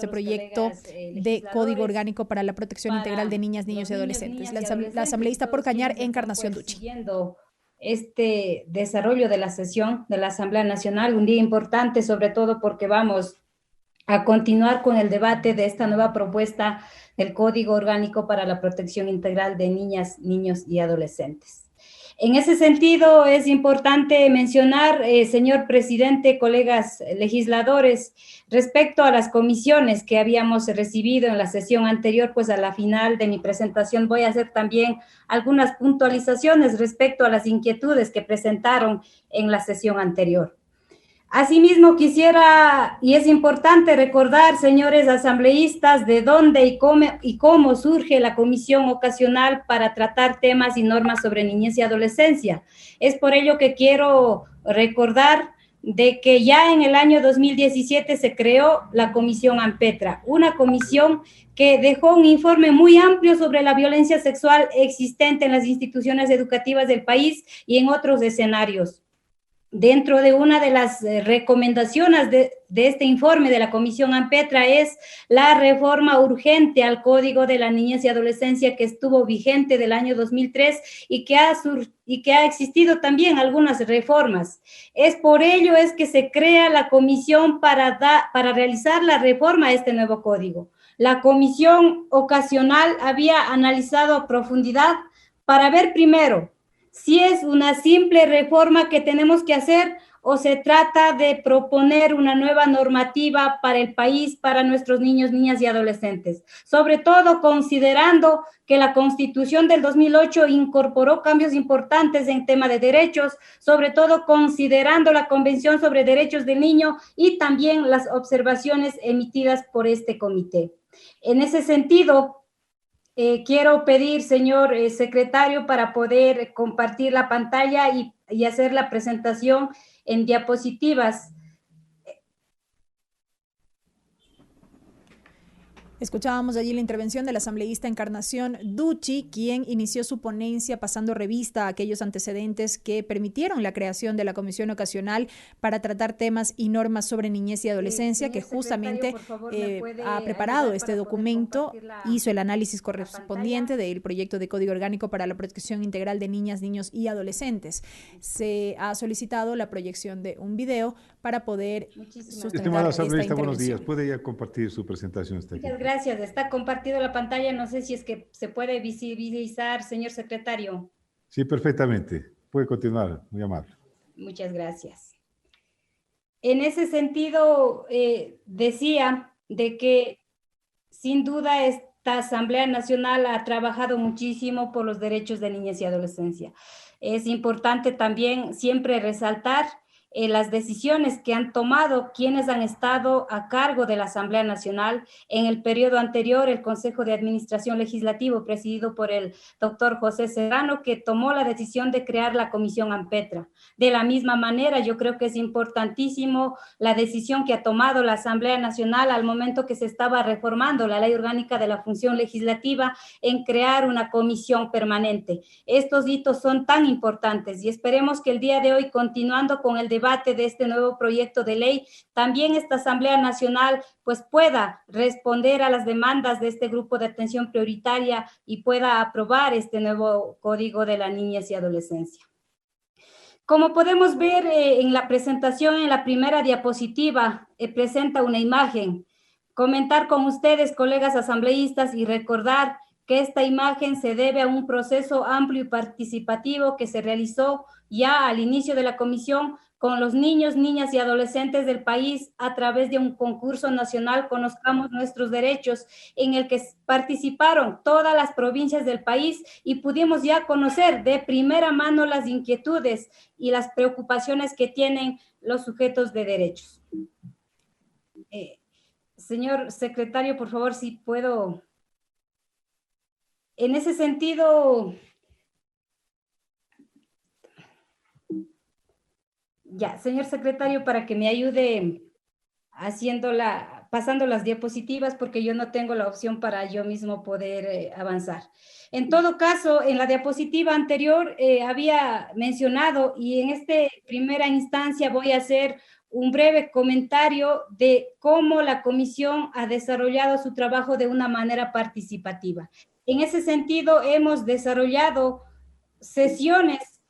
este proyecto de Código Orgánico para la Protección Integral de Niñas, Niños y Adolescentes. La asambleísta por Cañar, Encarnación Ducci. Siguiendo este desarrollo de la sesión de la Asamblea Nacional, un día importante, sobre todo porque vamos a continuar con el debate de esta nueva propuesta del Código Orgánico para la Protección Integral de Niñas, Niños y Adolescentes. En ese sentido, es importante mencionar, señor presidente, colegas legisladores, respecto a las comisiones que habíamos recibido en la sesión anterior, pues a la final de mi presentación voy a hacer también algunas puntualizaciones respecto a las inquietudes que presentaron en la sesión anterior. Asimismo, quisiera, y es importante recordar, señores asambleístas, de dónde y cómo surge la Comisión Ocasional para tratar temas y normas sobre niñez y adolescencia. Es por ello que quiero recordar de que ya en el año 2017 se creó la Comisión AMPETRA, una comisión que dejó un informe muy amplio sobre la violencia sexual existente en las instituciones educativas del país y en otros escenarios. Dentro de una de las recomendaciones de este informe de la Comisión AMPETRA es la reforma urgente al Código de la Niñez y Adolescencia que estuvo vigente del año 2003 y que ha existido también algunas reformas. Es por ello es que se crea la comisión para realizar la reforma a este nuevo código. La comisión ocasional había analizado a profundidad para ver primero si es una simple reforma que tenemos que hacer o se trata de proponer una nueva normativa para el país, para nuestros niños, niñas y adolescentes. Sobre todo considerando que la Constitución del 2008 incorporó cambios importantes en tema de derechos, sobre todo considerando la Convención sobre Derechos del Niño y también las observaciones emitidas por este comité. En ese sentido, quiero pedir, señor secretario, para poder compartir la pantalla y hacer la presentación en diapositivas. Escuchábamos allí la intervención de la asambleísta Encarnación Ducci, quien inició su ponencia pasando revista a aquellos antecedentes que permitieron la creación de la Comisión Ocasional para tratar temas y normas sobre niñez y adolescencia, que justamente ha preparado este documento, hizo el análisis correspondiente del proyecto de Código Orgánico para la Protección Integral de Niñas, Niños y Adolescentes. Se ha solicitado la proyección de un video para poder sustentar Estimada asambleísta, esta buenos días. intervención. ¿Puede ya compartir su presentación? Muchas gracias. Está compartido la pantalla. No sé si es que se puede visibilizar, señor secretario. Sí, perfectamente. Puede continuar. Muy amable. Muchas gracias. En ese sentido, decía de que sin duda esta Asamblea Nacional ha trabajado muchísimo por los derechos de niñez y adolescencia. Es importante también siempre resaltar las decisiones que han tomado quienes han estado a cargo de la Asamblea Nacional. En el periodo anterior, el Consejo de Administración Legislativo, presidido por el doctor José Serrano, que tomó la decisión de crear la Comisión AMPETRA. De la misma manera, yo creo que es importantísimo la decisión que ha tomado la Asamblea Nacional al momento que se estaba reformando la Ley Orgánica de la Función Legislativa en crear una comisión permanente. Estos hitos son tan importantes y esperemos que el día de hoy, continuando con el debate de este nuevo proyecto de ley, también esta Asamblea Nacional pues pueda responder a las demandas de este grupo de atención prioritaria y pueda aprobar este nuevo Código de la Niñez y Adolescencia. Como podemos ver en la presentación, en la primera diapositiva, presenta una imagen. Comentar con ustedes, colegas asambleístas, y recordar que esta imagen se debe a un proceso amplio y participativo que se realizó ya al inicio de la comisión con los niños, niñas y adolescentes del país a través de un concurso nacional Conozcamos Nuestros Derechos, en el que participaron todas las provincias del país y pudimos ya conocer de primera mano las inquietudes y las preocupaciones que tienen los sujetos de derechos. Señor secretario, por favor, si puedo. En ese sentido, ya, señor secretario, para que me ayude pasando las diapositivas, porque yo no tengo la opción para yo mismo poder avanzar. En todo caso, en la diapositiva anterior había mencionado, y en esta primera instancia voy a hacer un breve comentario de cómo la comisión ha desarrollado su trabajo de una manera participativa. En ese sentido, hemos desarrollado sesiones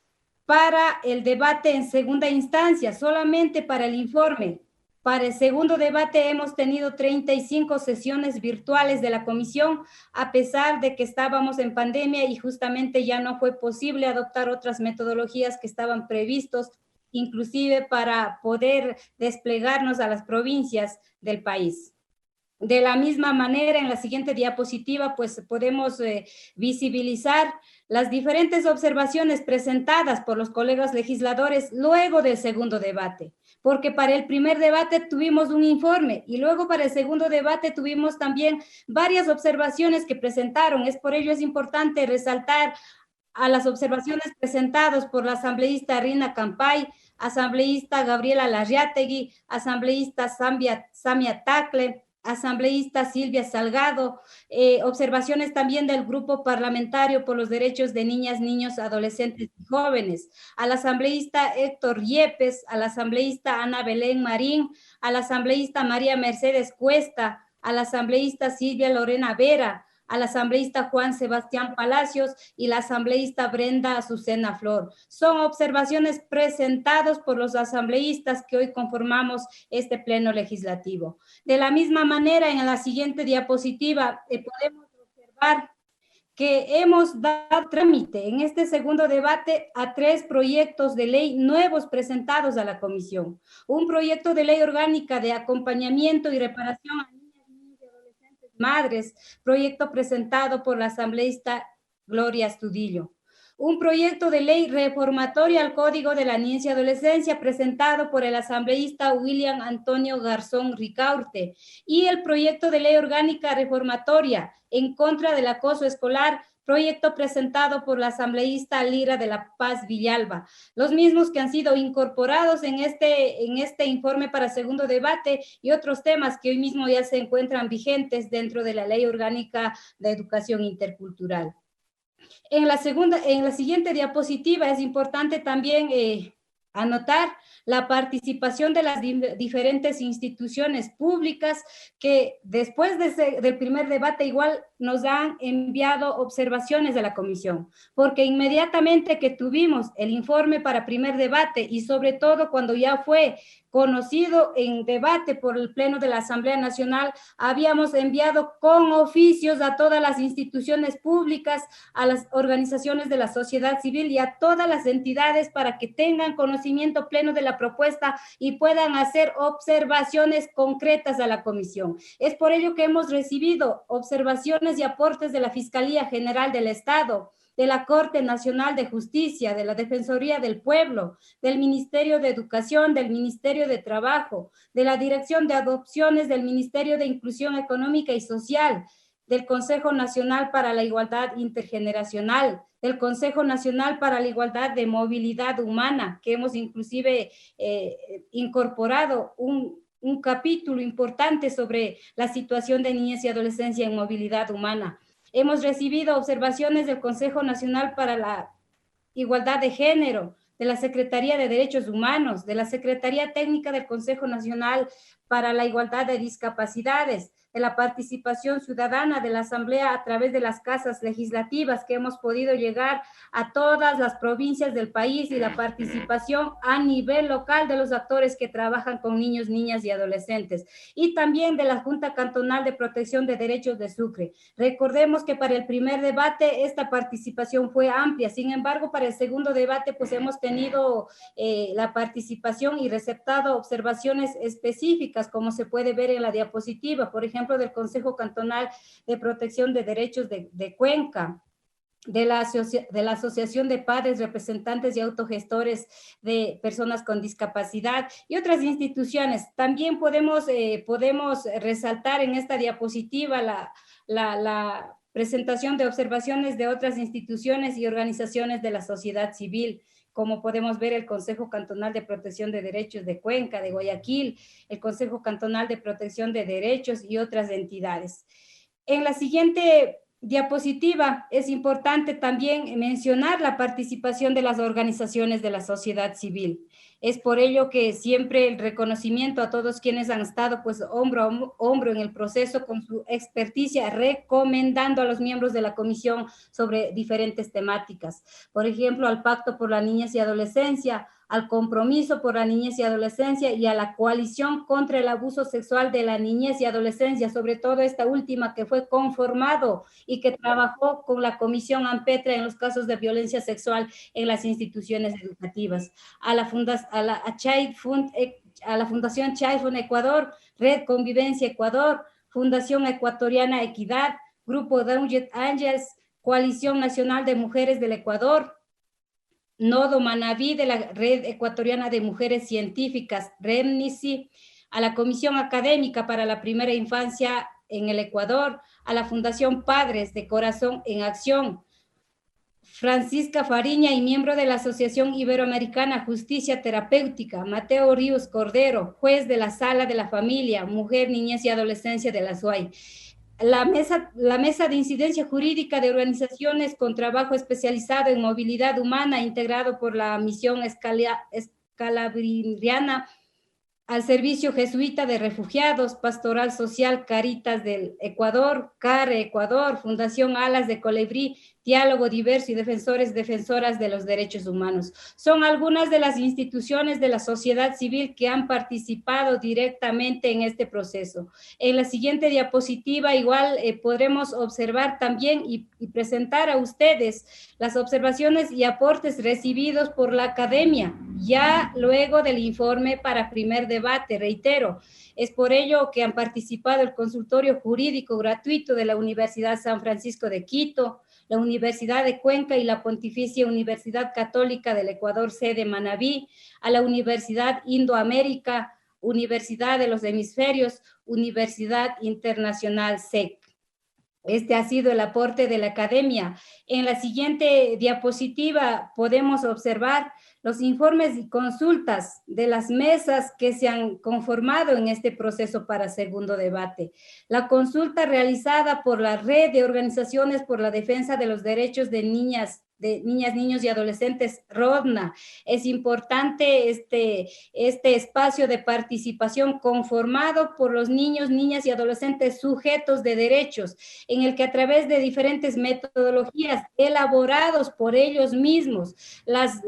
para el debate en segunda instancia, solamente para el informe. Para el segundo debate hemos tenido 35 sesiones virtuales de la comisión, a pesar de que estábamos en pandemia y justamente ya no fue posible adoptar otras metodologías que estaban previstos, inclusive para poder desplegarnos a las provincias del país. De la misma manera, en la siguiente diapositiva, pues podemos visibilizar las diferentes observaciones presentadas por los colegas legisladores luego del segundo debate, porque para el primer debate tuvimos un informe y luego para el segundo debate tuvimos también varias observaciones que presentaron. Por ello es importante resaltar a las observaciones presentadas por la asambleísta Rina Campay, asambleísta Gabriela Larriategui, asambleísta Samia Tacle, asambleísta Silvia Salgado, observaciones también del Grupo Parlamentario por los Derechos de Niñas, Niños, Adolescentes y Jóvenes, al asambleísta Héctor Yepes, al asambleísta Ana Belén Marín, al asambleísta María Mercedes Cuesta, al asambleísta Silvia Lorena Vera, al asambleísta Juan Sebastián Palacios y la asambleísta Brenda Azucena Flor. Son observaciones presentadas por los asambleístas que hoy conformamos este pleno legislativo. De la misma manera, en la siguiente diapositiva podemos observar que hemos dado trámite en este segundo debate a 3 proyectos de ley nuevos presentados a la comisión. Un proyecto de ley orgánica de acompañamiento y reparación a madres, proyecto presentado por la asambleísta Gloria Astudillo. Un proyecto de ley reformatoria al Código de la Niñez y Adolescencia presentado por el asambleísta William Antonio Garzón Ricaurte y el proyecto de ley orgánica reformatoria en contra del acoso escolar, proyecto presentado por la asambleísta Lira de la Paz Villalba, los mismos que han sido incorporados en este informe para segundo debate y otros temas que hoy mismo ya se encuentran vigentes dentro de la Ley Orgánica de Educación Intercultural. En la siguiente diapositiva es importante también anotar la participación de las diferentes instituciones públicas que después del primer debate igual nos han enviado observaciones de la comisión, porque inmediatamente que tuvimos el informe para primer debate y sobre todo cuando ya fue conocido en debate por el Pleno de la Asamblea Nacional, habíamos enviado con oficios a todas las instituciones públicas, a las organizaciones de la sociedad civil y a todas las entidades para que tengan conocimiento pleno de la propuesta y puedan hacer observaciones concretas a la comisión. Es por ello que hemos recibido observaciones y aportes de la Fiscalía General del Estado, de la Corte Nacional de Justicia, de la Defensoría del Pueblo, del Ministerio de Educación, del Ministerio de Trabajo, de la Dirección de Adopciones, del Ministerio de Inclusión Económica y Social, del Consejo Nacional para la Igualdad Intergeneracional, del Consejo Nacional para la Igualdad de Movilidad Humana, que hemos inclusive incorporado un capítulo importante sobre la situación de niñez y adolescencia en movilidad humana. Hemos recibido observaciones del Consejo Nacional para la Igualdad de Género, de la Secretaría de Derechos Humanos, de la Secretaría Técnica del Consejo Nacional para la Igualdad de Discapacidades, de la participación ciudadana de la Asamblea a través de las casas legislativas que hemos podido llegar a todas las provincias del país y la participación a nivel local de los actores que trabajan con niños, niñas y adolescentes y también de la Junta Cantonal de Protección de Derechos de Sucre. Recordemos que para el primer debate esta participación fue amplia, sin embargo para el segundo debate pues hemos tenido la participación y receptado observaciones específicas como se puede ver en la diapositiva, por ejemplo del Consejo Cantonal de Protección de Derechos de Cuenca, de la Asociación de Padres, Representantes y Autogestores de Personas con Discapacidad y otras instituciones. También podemos resaltar en esta diapositiva la presentación de observaciones de otras instituciones y organizaciones de la sociedad civil, como podemos ver el Consejo Cantonal de Protección de Derechos de Cuenca, de Guayaquil, el Consejo Cantonal de Protección de Derechos y otras entidades. En la siguiente diapositiva es importante también mencionar la participación de las organizaciones de la sociedad civil. Es por ello que siempre el reconocimiento a todos quienes han estado pues hombro a hombro en el proceso con su experticia, recomendando a los miembros de la comisión sobre diferentes temáticas. Por ejemplo, al Pacto por la Niñez y Adolescencia, al Compromiso por la Niñez y Adolescencia y a la Coalición contra el Abuso Sexual de la Niñez y Adolescencia, sobre todo esta última que fue conformado y que trabajó con la Comisión AMPETRA en los casos de violencia sexual en las instituciones educativas, a la Fundación Child Fund Ecuador, Red Convivencia Ecuador, Fundación Ecuatoriana Equidad, Grupo Downjet Angels, Coalición Nacional de Mujeres del Ecuador, Nodo Manabí de la Red Ecuatoriana de Mujeres Científicas, REMNICI, a la Comisión Académica para la Primera Infancia en el Ecuador, a la Fundación Padres de Corazón en Acción, Francisca Fariña y miembro de la Asociación Iberoamericana Justicia Terapéutica, Mateo Ríos Cordero, juez de la Sala de la Familia, Mujer, Niñez y Adolescencia de la SUAY. La mesa de incidencia jurídica de organizaciones con trabajo especializado en movilidad humana, integrado por la misión escalabriniana al Servicio Jesuita de Refugiados, Pastoral Social Caritas del Ecuador, CARE Ecuador, Fundación Alas de Colibrí, Diálogo Diverso y defensoras de los derechos humanos. Son algunas de las instituciones de la sociedad civil que han participado directamente en este proceso. En la siguiente diapositiva igual podremos observar también y presentar a ustedes las observaciones y aportes recibidos por la academia, ya luego del informe para primer debate, reitero. Es por ello que han participado el consultorio jurídico gratuito de la Universidad San Francisco de Quito, la Universidad de Cuenca y la Pontificia Universidad Católica del Ecuador, sede Manabí, a la Universidad Indoamérica, Universidad de los Hemisferios, Universidad Internacional SEC. Este ha sido el aporte de la academia. En la siguiente diapositiva podemos observar los informes y consultas de las mesas que se han conformado en este proceso para segundo debate. La consulta realizada por la Red de Organizaciones por la Defensa de los Derechos de Niñas, niños y adolescentes, RODNA. Es importante este espacio de participación conformado por los niños, niñas y adolescentes sujetos de derechos, en el que a través de diferentes metodologías elaborados por ellos mismos, las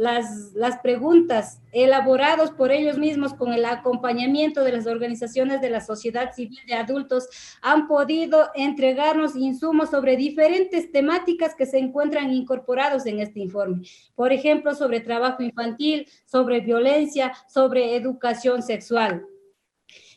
preguntas elaborados por ellos mismos con el acompañamiento de las organizaciones de la sociedad civil de adultos, han podido entregarnos insumos sobre diferentes temáticas que se encuentran incorporados en este informe. Por ejemplo, sobre trabajo infantil, sobre violencia, sobre educación sexual.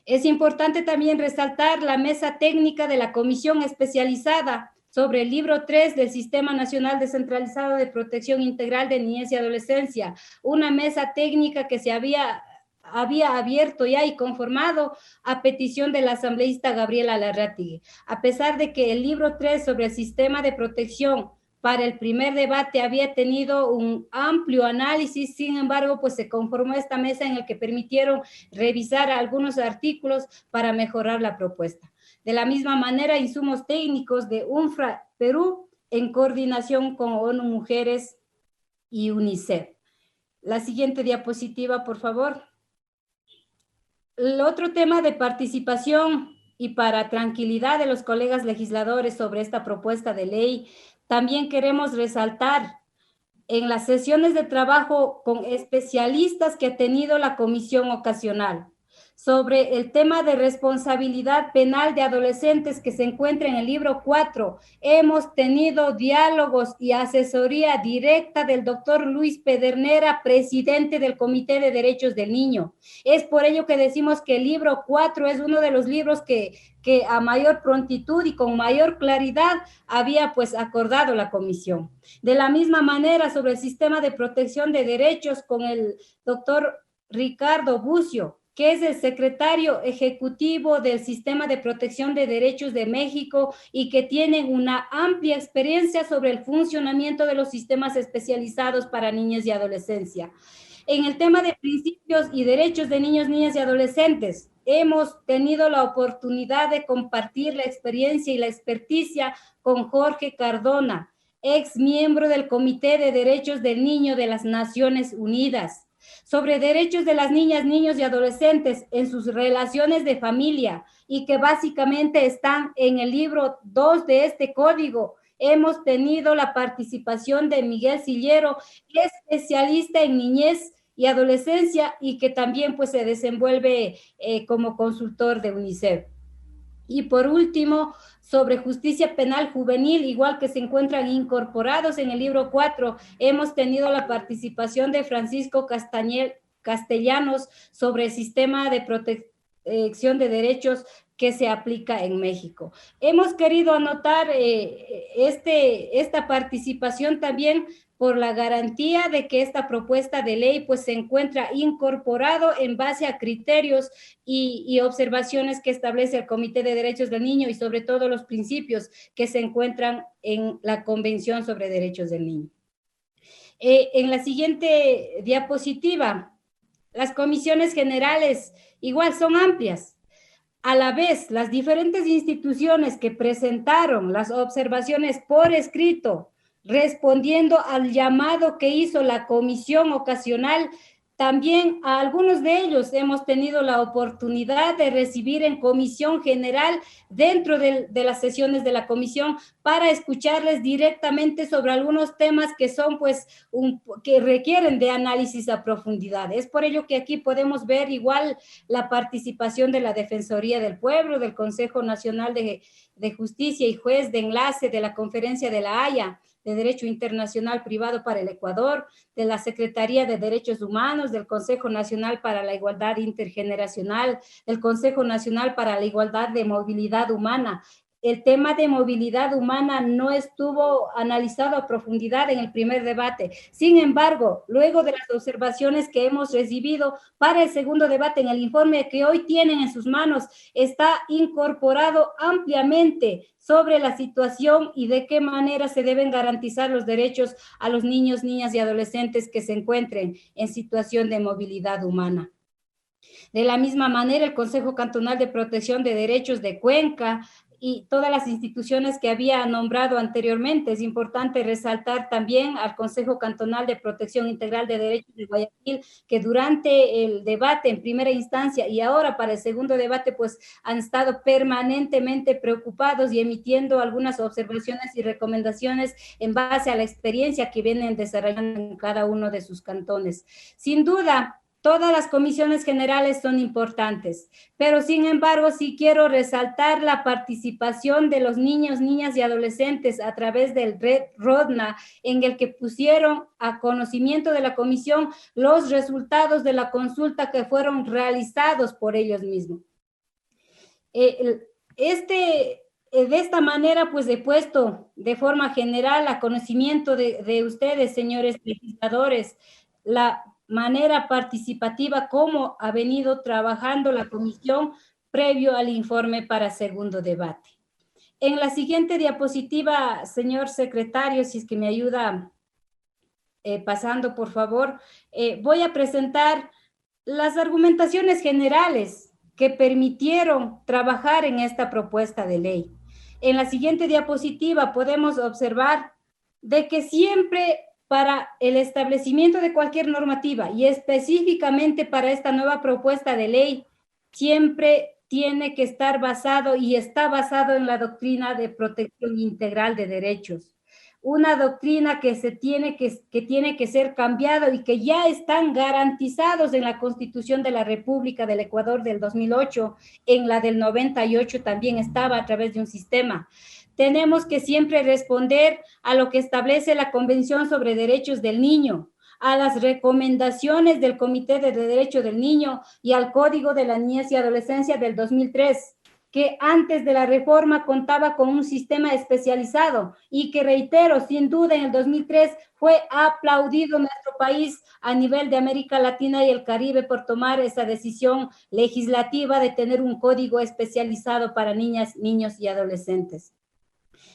Es importante también resaltar la mesa técnica de la Comisión Especializada sobre el libro 3 del Sistema Nacional Descentralizado de Protección Integral de Niñez y Adolescencia, una mesa técnica que se había abierto ya y conformado a petición de la asambleísta Gabriela Larratigui. A pesar de que el libro 3 sobre el sistema de protección para el primer debate había tenido un amplio análisis, sin embargo, pues se conformó esta mesa en la que permitieron revisar algunos artículos para mejorar la propuesta. De la misma manera, insumos técnicos de UNFRA Perú en coordinación con ONU Mujeres y UNICEF. La siguiente diapositiva, por favor. El otro tema de participación y para tranquilidad de los colegas legisladores sobre esta propuesta de ley, también queremos resaltar en las sesiones de trabajo con especialistas que ha tenido la comisión ocasional sobre el tema de responsabilidad penal de adolescentes que se encuentra en el libro 4. Hemos tenido diálogos y asesoría directa del doctor Luis Pedernera, presidente del Comité de Derechos del Niño. Es por ello que decimos que el libro 4 es uno de los libros que a mayor prontitud y con mayor claridad había pues acordado la comisión. De la misma manera, sobre el sistema de protección de derechos con el doctor Ricardo Bucio, que es el secretario ejecutivo del Sistema de Protección de Derechos de México y que tiene una amplia experiencia sobre el funcionamiento de los sistemas especializados para niños y adolescencia. En el tema de principios y derechos de niños, niñas y adolescentes, hemos tenido la oportunidad de compartir la experiencia y la experticia con Jorge Cardona, ex miembro del Comité de Derechos del Niño de las Naciones Unidas, sobre derechos de las niñas, niños y adolescentes en sus relaciones de familia y que básicamente están en el libro 2 de este código. Hemos tenido la participación de Miguel Sillero, especialista en niñez y adolescencia y que también pues se desenvuelve como consultor de UNICEF. Y por último, sobre justicia penal juvenil, igual que se encuentran incorporados en el libro 4, hemos tenido la participación de Francisco Castellanos sobre el sistema de protección de derechos que se aplica en México. Hemos querido anotar esta participación también por la garantía de que esta propuesta de ley pues se encuentra incorporado en base a criterios y observaciones que establece el Comité de Derechos del Niño y sobre todo los principios que se encuentran en la Convención sobre Derechos del Niño. En la siguiente diapositiva, las comisiones generales igual son amplias. A la vez, las diferentes instituciones que presentaron las observaciones por escrito, respondiendo al llamado que hizo la comisión ocasional, también a algunos de ellos hemos tenido la oportunidad de recibir en comisión general dentro de las sesiones de la comisión para escucharles directamente sobre algunos temas que son pues que requieren de análisis a profundidad. Es por ello que aquí podemos ver igual la participación de la Defensoría del Pueblo, del Consejo Nacional de Justicia y Juez de Enlace de la Conferencia de la Haya, de Derecho Internacional Privado para el Ecuador, de la Secretaría de Derechos Humanos, del Consejo Nacional para la Igualdad Intergeneracional, del Consejo Nacional para la Igualdad de Movilidad Humana. El tema de movilidad humana no estuvo analizado a profundidad en el primer debate. Sin embargo, luego de las observaciones que hemos recibido para el segundo debate en el informe que hoy tienen en sus manos, está incorporado ampliamente sobre la situación y de qué manera se deben garantizar los derechos a los niños, niñas y adolescentes que se encuentren en situación de movilidad humana. De la misma manera, el Consejo Cantonal de Protección de Derechos de Cuenca y todas las instituciones que había nombrado anteriormente. Es importante resaltar también al Consejo Cantonal de Protección Integral de Derechos de Guayaquil, que durante el debate en primera instancia y ahora para el segundo debate, pues han estado permanentemente preocupados y emitiendo algunas observaciones y recomendaciones en base a la experiencia que vienen desarrollando en cada uno de sus cantones. Sin duda, todas las comisiones generales son importantes, pero sin embargo sí quiero resaltar la participación de los niños, niñas y adolescentes a través del Red RODNA, en el que pusieron a conocimiento de la comisión los resultados de la consulta que fueron realizados por ellos mismos. De esta manera, pues he puesto de forma general a conocimiento de ustedes, señores legisladores, la manera participativa como ha venido trabajando la comisión previo al informe para segundo debate. En la siguiente diapositiva, señor secretario, si es que me ayuda pasando, por favor, voy a presentar las argumentaciones generales que permitieron trabajar en esta propuesta de ley. En la siguiente diapositiva podemos observar de que siempre para el establecimiento de cualquier normativa y específicamente para esta nueva propuesta de ley, siempre tiene que estar basado y está basado en la doctrina de protección integral de derechos. Una doctrina que tiene que ser cambiado y que ya están garantizados en la Constitución de la República del Ecuador del 2008, en la del 98 también estaba a través de un sistema. Tenemos que siempre responder a lo que establece la Convención sobre Derechos del Niño, a las recomendaciones del Comité de Derechos del Niño y al Código de la Niñez y Adolescencia del 2003, que antes de la reforma contaba con un sistema especializado y que, reitero, sin duda en el 2003 fue aplaudido en nuestro país a nivel de América Latina y el Caribe por tomar esa decisión legislativa de tener un código especializado para niñas, niños y adolescentes.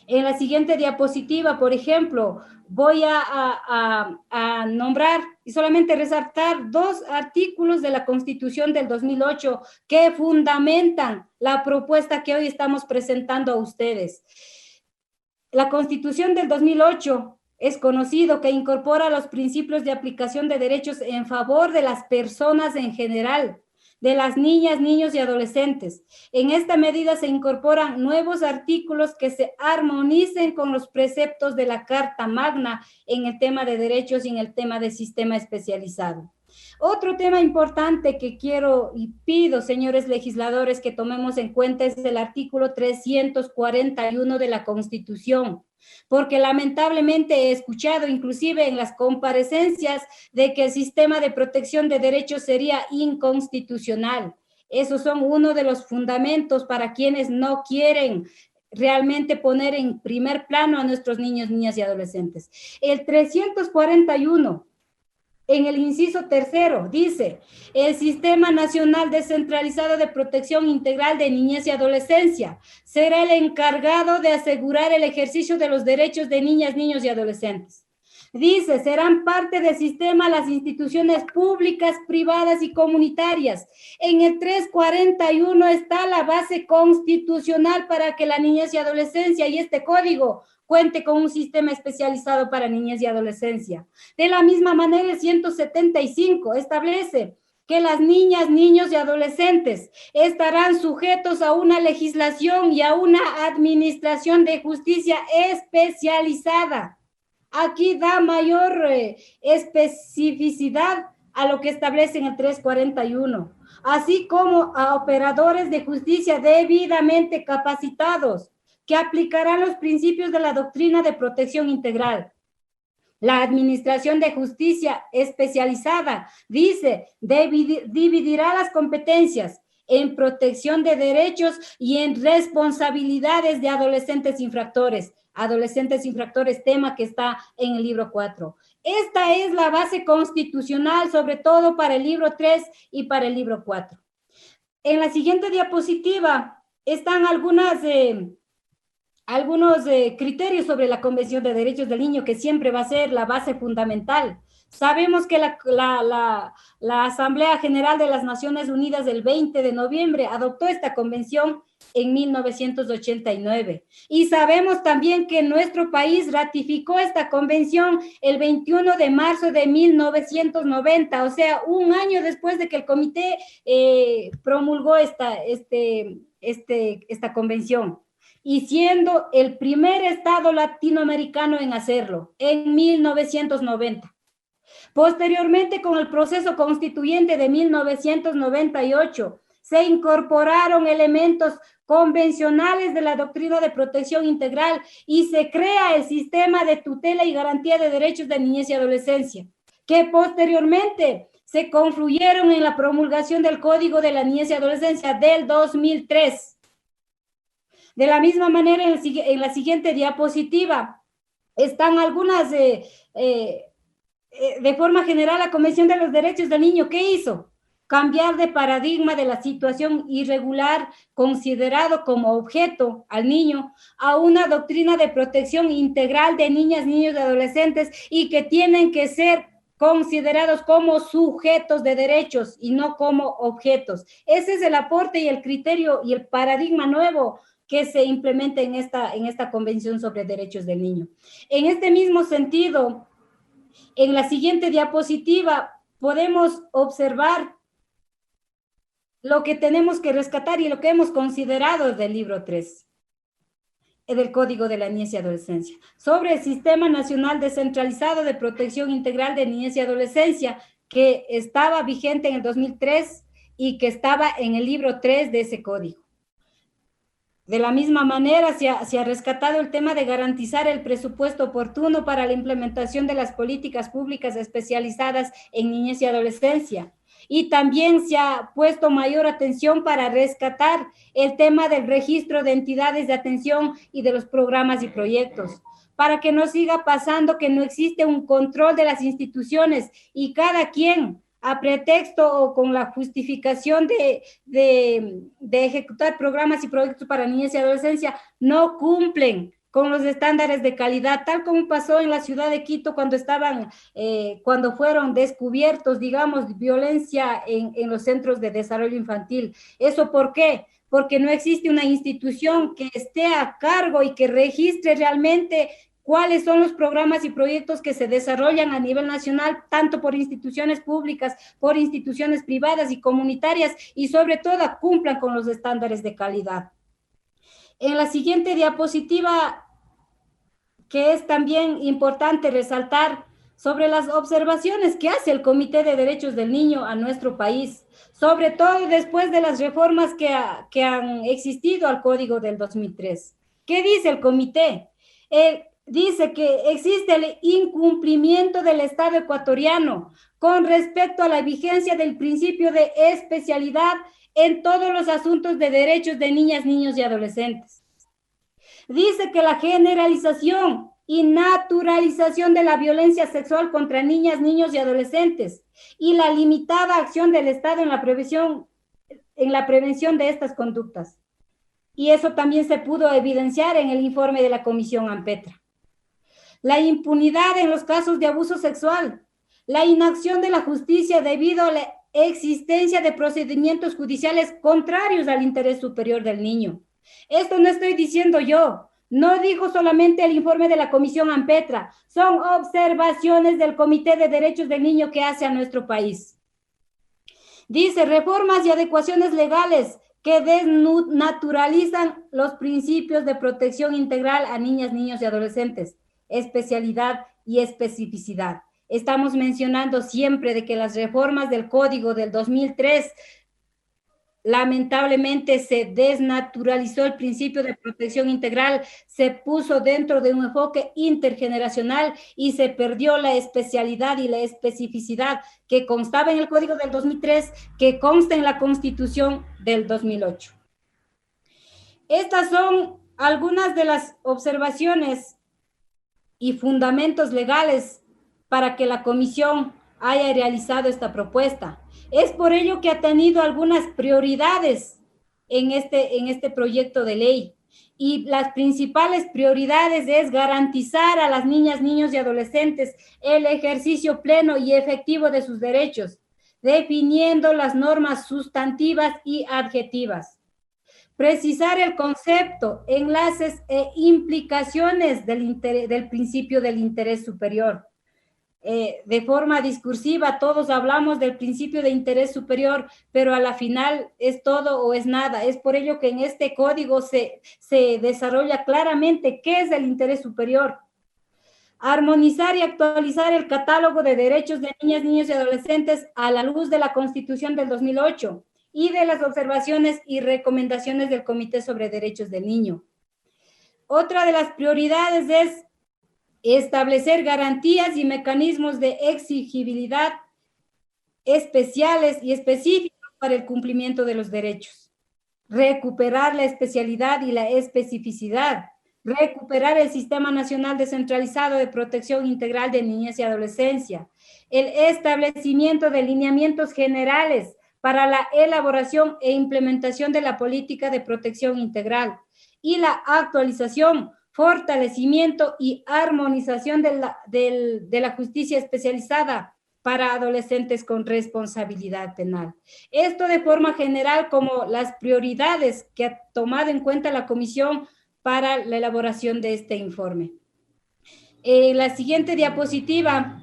En la siguiente diapositiva, por ejemplo, voy a nombrar y solamente resaltar 2 artículos de la Constitución del 2008 que fundamentan la propuesta que hoy estamos presentando a ustedes. La Constitución del 2008 es conocido que incorpora los principios de aplicación de derechos en favor de las personas en general, de las niñas, niños y adolescentes. En esta medida se incorporan nuevos artículos que se armonicen con los preceptos de la Carta Magna en el tema de derechos y en el tema de sistema especializado. Otro tema importante que quiero y pido, señores legisladores, que tomemos en cuenta es el artículo 341 de la Constitución, porque lamentablemente he escuchado inclusive en las comparecencias de que el sistema de protección de derechos sería inconstitucional. Esos son uno de los fundamentos para quienes no quieren realmente poner en primer plano a nuestros niños, niñas y adolescentes. El 341 en el inciso tercero, dice, el Sistema Nacional Descentralizado de Protección Integral de Niñez y Adolescencia será el encargado de asegurar el ejercicio de los derechos de niñas, niños y adolescentes. Dice, serán parte del sistema las instituciones públicas, privadas y comunitarias. En el 341 está la base constitucional para que la niñez y adolescencia y este código cuente con un sistema especializado para niñez y adolescencia. De la misma manera, el 175 establece que las niñas, niños y adolescentes estarán sujetos a una legislación y a una administración de justicia especializada. Aquí da mayor especificidad a lo que establece en el 341, así como a operadores de justicia debidamente capacitados, que aplicarán los principios de la doctrina de protección integral. La Administración de Justicia Especializada, dice, dividirá las competencias en protección de derechos y en responsabilidades de adolescentes infractores. Adolescentes infractores, tema que está en el libro 4. Esta es la base constitucional, sobre todo para el libro 3 y para el libro 4. En la siguiente diapositiva están algunos criterios sobre la Convención de Derechos del Niño, que siempre va a ser la base fundamental. Sabemos que la Asamblea General de las Naciones Unidas del 20 de noviembre adoptó esta convención en 1989. Y sabemos también que nuestro país ratificó esta convención el 21 de marzo de 1990, o sea, un año después de que el comité promulgó esta convención, y siendo el primer estado latinoamericano en hacerlo, en 1990. Posteriormente, con el proceso constituyente de 1998, se incorporaron elementos convencionales de la doctrina de protección integral y se crea el sistema de tutela y garantía de derechos de niñez y adolescencia, que posteriormente se confluyeron en la promulgación del Código de la Niñez y Adolescencia del 2003. De la misma manera, en la siguiente diapositiva están algunas, de forma general, la Convención de los Derechos del Niño, ¿qué hizo? Cambiar de paradigma de la situación irregular considerado como objeto al niño a una doctrina de protección integral de niñas, niños y adolescentes y que tienen que ser considerados como sujetos de derechos y no como objetos. Ese es el aporte y el criterio y el paradigma nuevo que se implementa en esta Convención sobre Derechos del Niño. En este mismo sentido, en la siguiente diapositiva podemos observar lo que tenemos que rescatar y lo que hemos considerado del libro 3 del Código de la Niñez y Adolescencia, sobre el Sistema Nacional Descentralizado de Protección Integral de Niñez y Adolescencia, que estaba vigente en el 2003 y que estaba en el libro 3 de ese código. De la misma manera, se ha rescatado el tema de garantizar el presupuesto oportuno para la implementación de las políticas públicas especializadas en niñez y adolescencia. Y también se ha puesto mayor atención para rescatar el tema del registro de entidades de atención y de los programas y proyectos, para que no siga pasando que no existe un control de las instituciones y cada quien, a pretexto o con la justificación de ejecutar programas y proyectos para niñez y adolescencia, no cumplen con los estándares de calidad, tal como pasó en la ciudad de Quito cuando fueron descubiertos, digamos, violencia en los centros de desarrollo infantil. ¿Eso por qué? Porque no existe una institución que esté a cargo y que registre realmente cuáles son los programas y proyectos que se desarrollan a nivel nacional, tanto por instituciones públicas, por instituciones privadas y comunitarias, y sobre todo cumplan con los estándares de calidad. En la siguiente diapositiva, que es también importante resaltar sobre las observaciones que hace el Comité de Derechos del Niño a nuestro país, sobre todo después de las reformas que han existido al Código del 2003. ¿Qué dice el comité? Dice que existe el incumplimiento del Estado ecuatoriano con respecto a la vigencia del principio de especialidad en todos los asuntos de derechos de niñas, niños y adolescentes. Dice que la generalización y naturalización de la violencia sexual contra niñas, niños y adolescentes y la limitada acción del Estado en la prevención de estas conductas. Y eso también se pudo evidenciar en el informe de la Comisión Ampetra. La impunidad en los casos de abuso sexual, la inacción de la justicia debido a la existencia de procedimientos judiciales contrarios al interés superior del niño. Esto no estoy diciendo yo, no dijo solamente el informe de la Comisión Ampetra, son observaciones del Comité de Derechos del Niño que hace a nuestro país. Dice, reformas y adecuaciones legales que desnaturalizan los principios de protección integral a niñas, niños y adolescentes, especialidad y especificidad. Estamos mencionando siempre de que las reformas del Código del 2003 lamentablemente se desnaturalizó el principio de protección integral, se puso dentro de un enfoque intergeneracional y se perdió la especialidad y la especificidad que constaba en el Código del 2003, que consta en la Constitución del 2008. Estas son algunas de las observaciones y fundamentos legales para que la comisión haya realizado esta propuesta. Es por ello que ha tenido algunas prioridades en este proyecto de ley. Y las principales prioridades es garantizar a las niñas, niños y adolescentes el ejercicio pleno y efectivo de sus derechos, definiendo las normas sustantivas y adjetivas. Precisar el concepto, enlaces e implicaciones del principio del interés superior. De forma discursiva, todos hablamos del principio de interés superior, pero a la final es todo o es nada. Es por ello que en este código se desarrolla claramente qué es el interés superior. Armonizar y actualizar el catálogo de derechos de niñas, niños y adolescentes a la luz de la Constitución del 2008 y de las observaciones y recomendaciones del Comité sobre Derechos del Niño. Otra de las prioridades es establecer garantías y mecanismos de exigibilidad especiales y específicos para el cumplimiento de los derechos. Recuperar la especialidad y la especificidad. Recuperar el Sistema Nacional Descentralizado de Protección Integral de Niñez y Adolescencia. El establecimiento de lineamientos generales para la elaboración e implementación de la política de protección integral. Y la actualización, fortalecimiento y armonización de la justicia especializada para adolescentes con responsabilidad penal. Esto de forma general como las prioridades que ha tomado en cuenta la Comisión para la elaboración de este informe. La siguiente diapositiva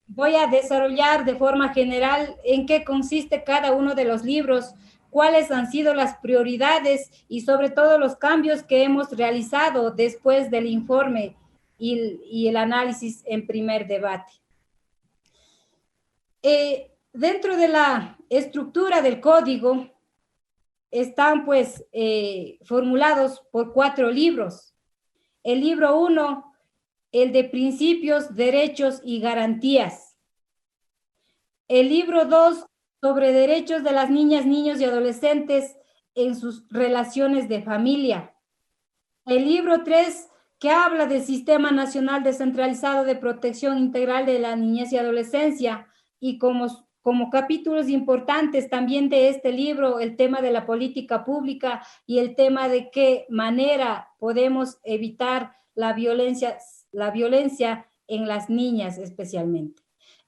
voy a desarrollar de forma general en qué consiste cada uno de los libros, cuáles han sido las prioridades y sobre todo los cambios que hemos realizado después del informe y el análisis en primer debate. Dentro de la estructura del código están pues formulados por 4 libros. El libro 1, el de principios, derechos y garantías. El libro 2, sobre derechos de las niñas, niños y adolescentes en sus relaciones de familia. El libro 3, que habla del Sistema Nacional Descentralizado de Protección Integral de la Niñez y Adolescencia y como como capítulos importantes también de este libro, el tema de la política pública y el tema de qué manera podemos evitar la violencia en las niñas especialmente.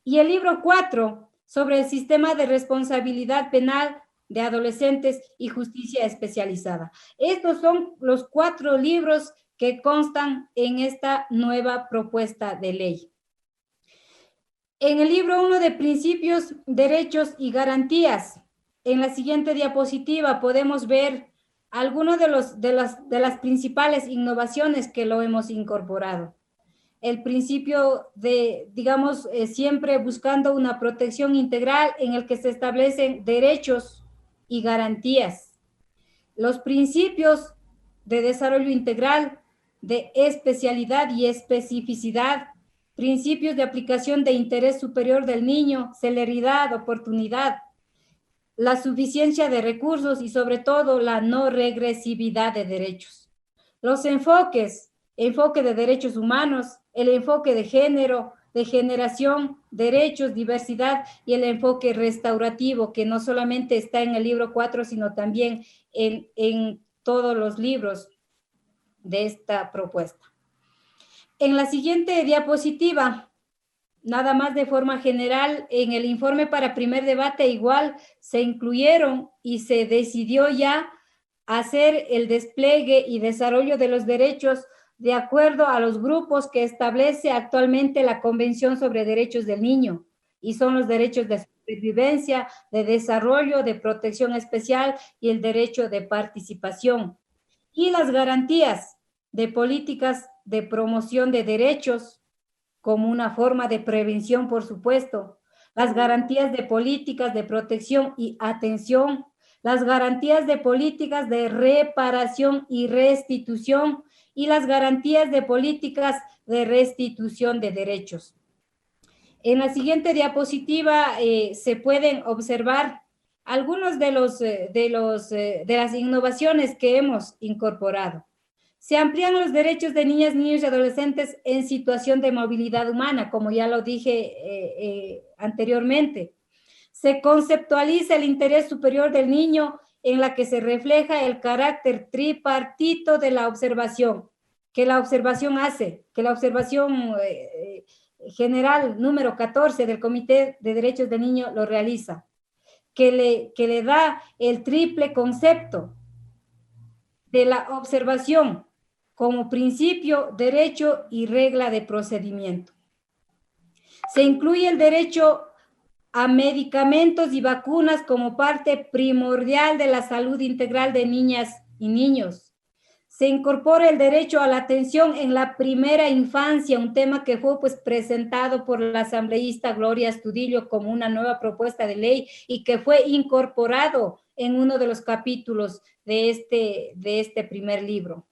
Y el libro 4, sobre el sistema de responsabilidad penal de adolescentes y justicia especializada. Estos son los 4 libros que constan en esta nueva propuesta de ley. En el libro 1 de principios, derechos y garantías, en la siguiente diapositiva podemos ver algunas de las principales innovaciones que lo hemos incorporado. El principio de, digamos, siempre buscando una protección integral en el que se establecen derechos y garantías. Los principios de desarrollo integral, de especialidad y especificidad, principios de aplicación de interés superior del niño, celeridad, oportunidad, la suficiencia de recursos y sobre todo la no regresividad de derechos. Los enfoques, enfoque de derechos humanos, el enfoque de género, de generación, derechos, diversidad y el enfoque restaurativo, que no solamente está en el libro 4, sino también en todos los libros de esta propuesta. En la siguiente diapositiva, nada más de forma general, en el informe para primer debate igual se incluyeron y se decidió ya hacer el despliegue y desarrollo de los derechos de acuerdo a los grupos que establece actualmente la Convención sobre Derechos del Niño, y son los derechos de supervivencia, de desarrollo, de protección especial y el derecho de participación. Y las garantías de políticas de promoción de derechos como una forma de prevención, por supuesto, las garantías de políticas de protección y atención, las garantías de políticas de reparación y restitución y las garantías de políticas de restitución de derechos. En la siguiente diapositiva se pueden observar algunos de las innovaciones que hemos incorporado. Se amplían los derechos de niñas, niños y adolescentes en situación de movilidad humana, como ya lo dije anteriormente. Se conceptualiza el interés superior del niño en la que se refleja el carácter tripartito de la observación, que la observación hace, que la observación general número 14 del Comité de Derechos del Niño lo realiza, que le da el triple concepto de la observación como principio, derecho y regla de procedimiento. Se incluye el derecho a medicamentos y vacunas como parte primordial de la salud integral de niñas y niños. Se incorpora el derecho a la atención en la primera infancia, un tema que fue presentado por la asambleísta Gloria Astudillo como una nueva propuesta de ley y que fue incorporado en uno de los capítulos de este primer libro.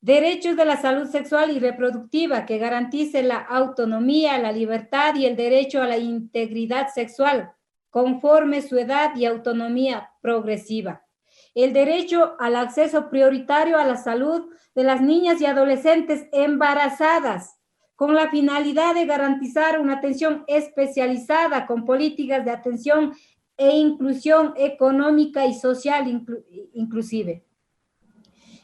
Derechos de la salud sexual y reproductiva que garantice la autonomía, la libertad y el derecho a la integridad sexual conforme su edad y autonomía progresiva. El derecho al acceso prioritario a la salud de las niñas y adolescentes embarazadas con la finalidad de garantizar una atención especializada con políticas de atención e inclusión económica y social inclusive.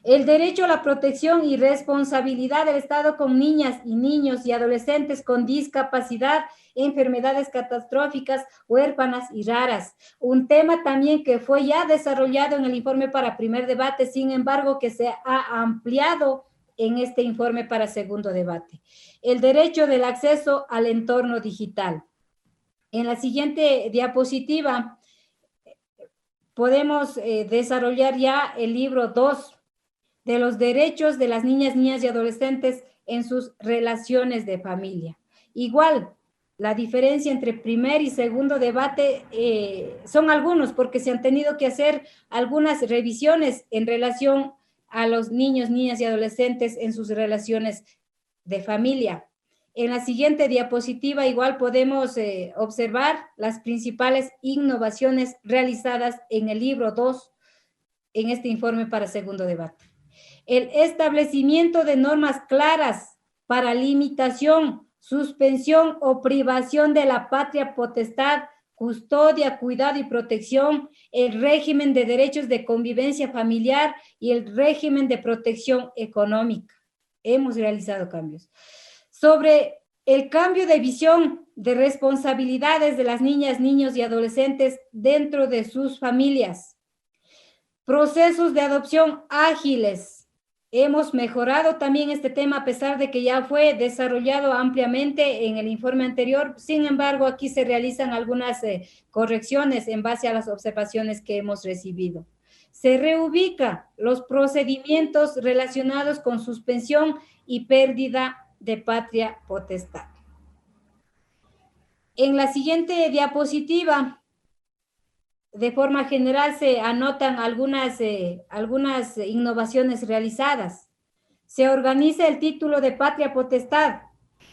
El derecho a la protección y responsabilidad del Estado con niñas y niños y adolescentes con discapacidad, enfermedades catastróficas, huérfanas y raras. Un tema también que fue ya desarrollado en el informe para primer debate, sin embargo, que se ha ampliado en este informe para segundo debate. El derecho del acceso al entorno digital. En la siguiente diapositiva podemos desarrollar ya el libro 2 de los derechos de las niñas y adolescentes en sus relaciones de familia. Igual, la diferencia entre primer y segundo debate son algunos, porque se han tenido que hacer algunas revisiones en relación a los niños, niñas y adolescentes en sus relaciones de familia. En la siguiente diapositiva igual podemos observar las principales innovaciones realizadas en el libro 2 en este informe para segundo debate. El establecimiento de normas claras para limitación, suspensión o privación de la patria potestad custodia, cuidado y protección, el régimen de derechos de convivencia familiar y el régimen de protección económica. Hemos realizado cambios. Sobre el cambio de visión de responsabilidades de las niñas, niños y adolescentes dentro de sus familias. Procesos de adopción ágiles. Hemos mejorado también este tema a pesar de que ya fue desarrollado ampliamente en el informe anterior. Sin embargo, aquí se realizan algunas correcciones en base a las observaciones que hemos recibido. Se reubica los procedimientos relacionados con suspensión y pérdida de patria potestad. En la siguiente diapositiva, de forma general se anotan algunas innovaciones realizadas. Se organiza el título de patria potestad.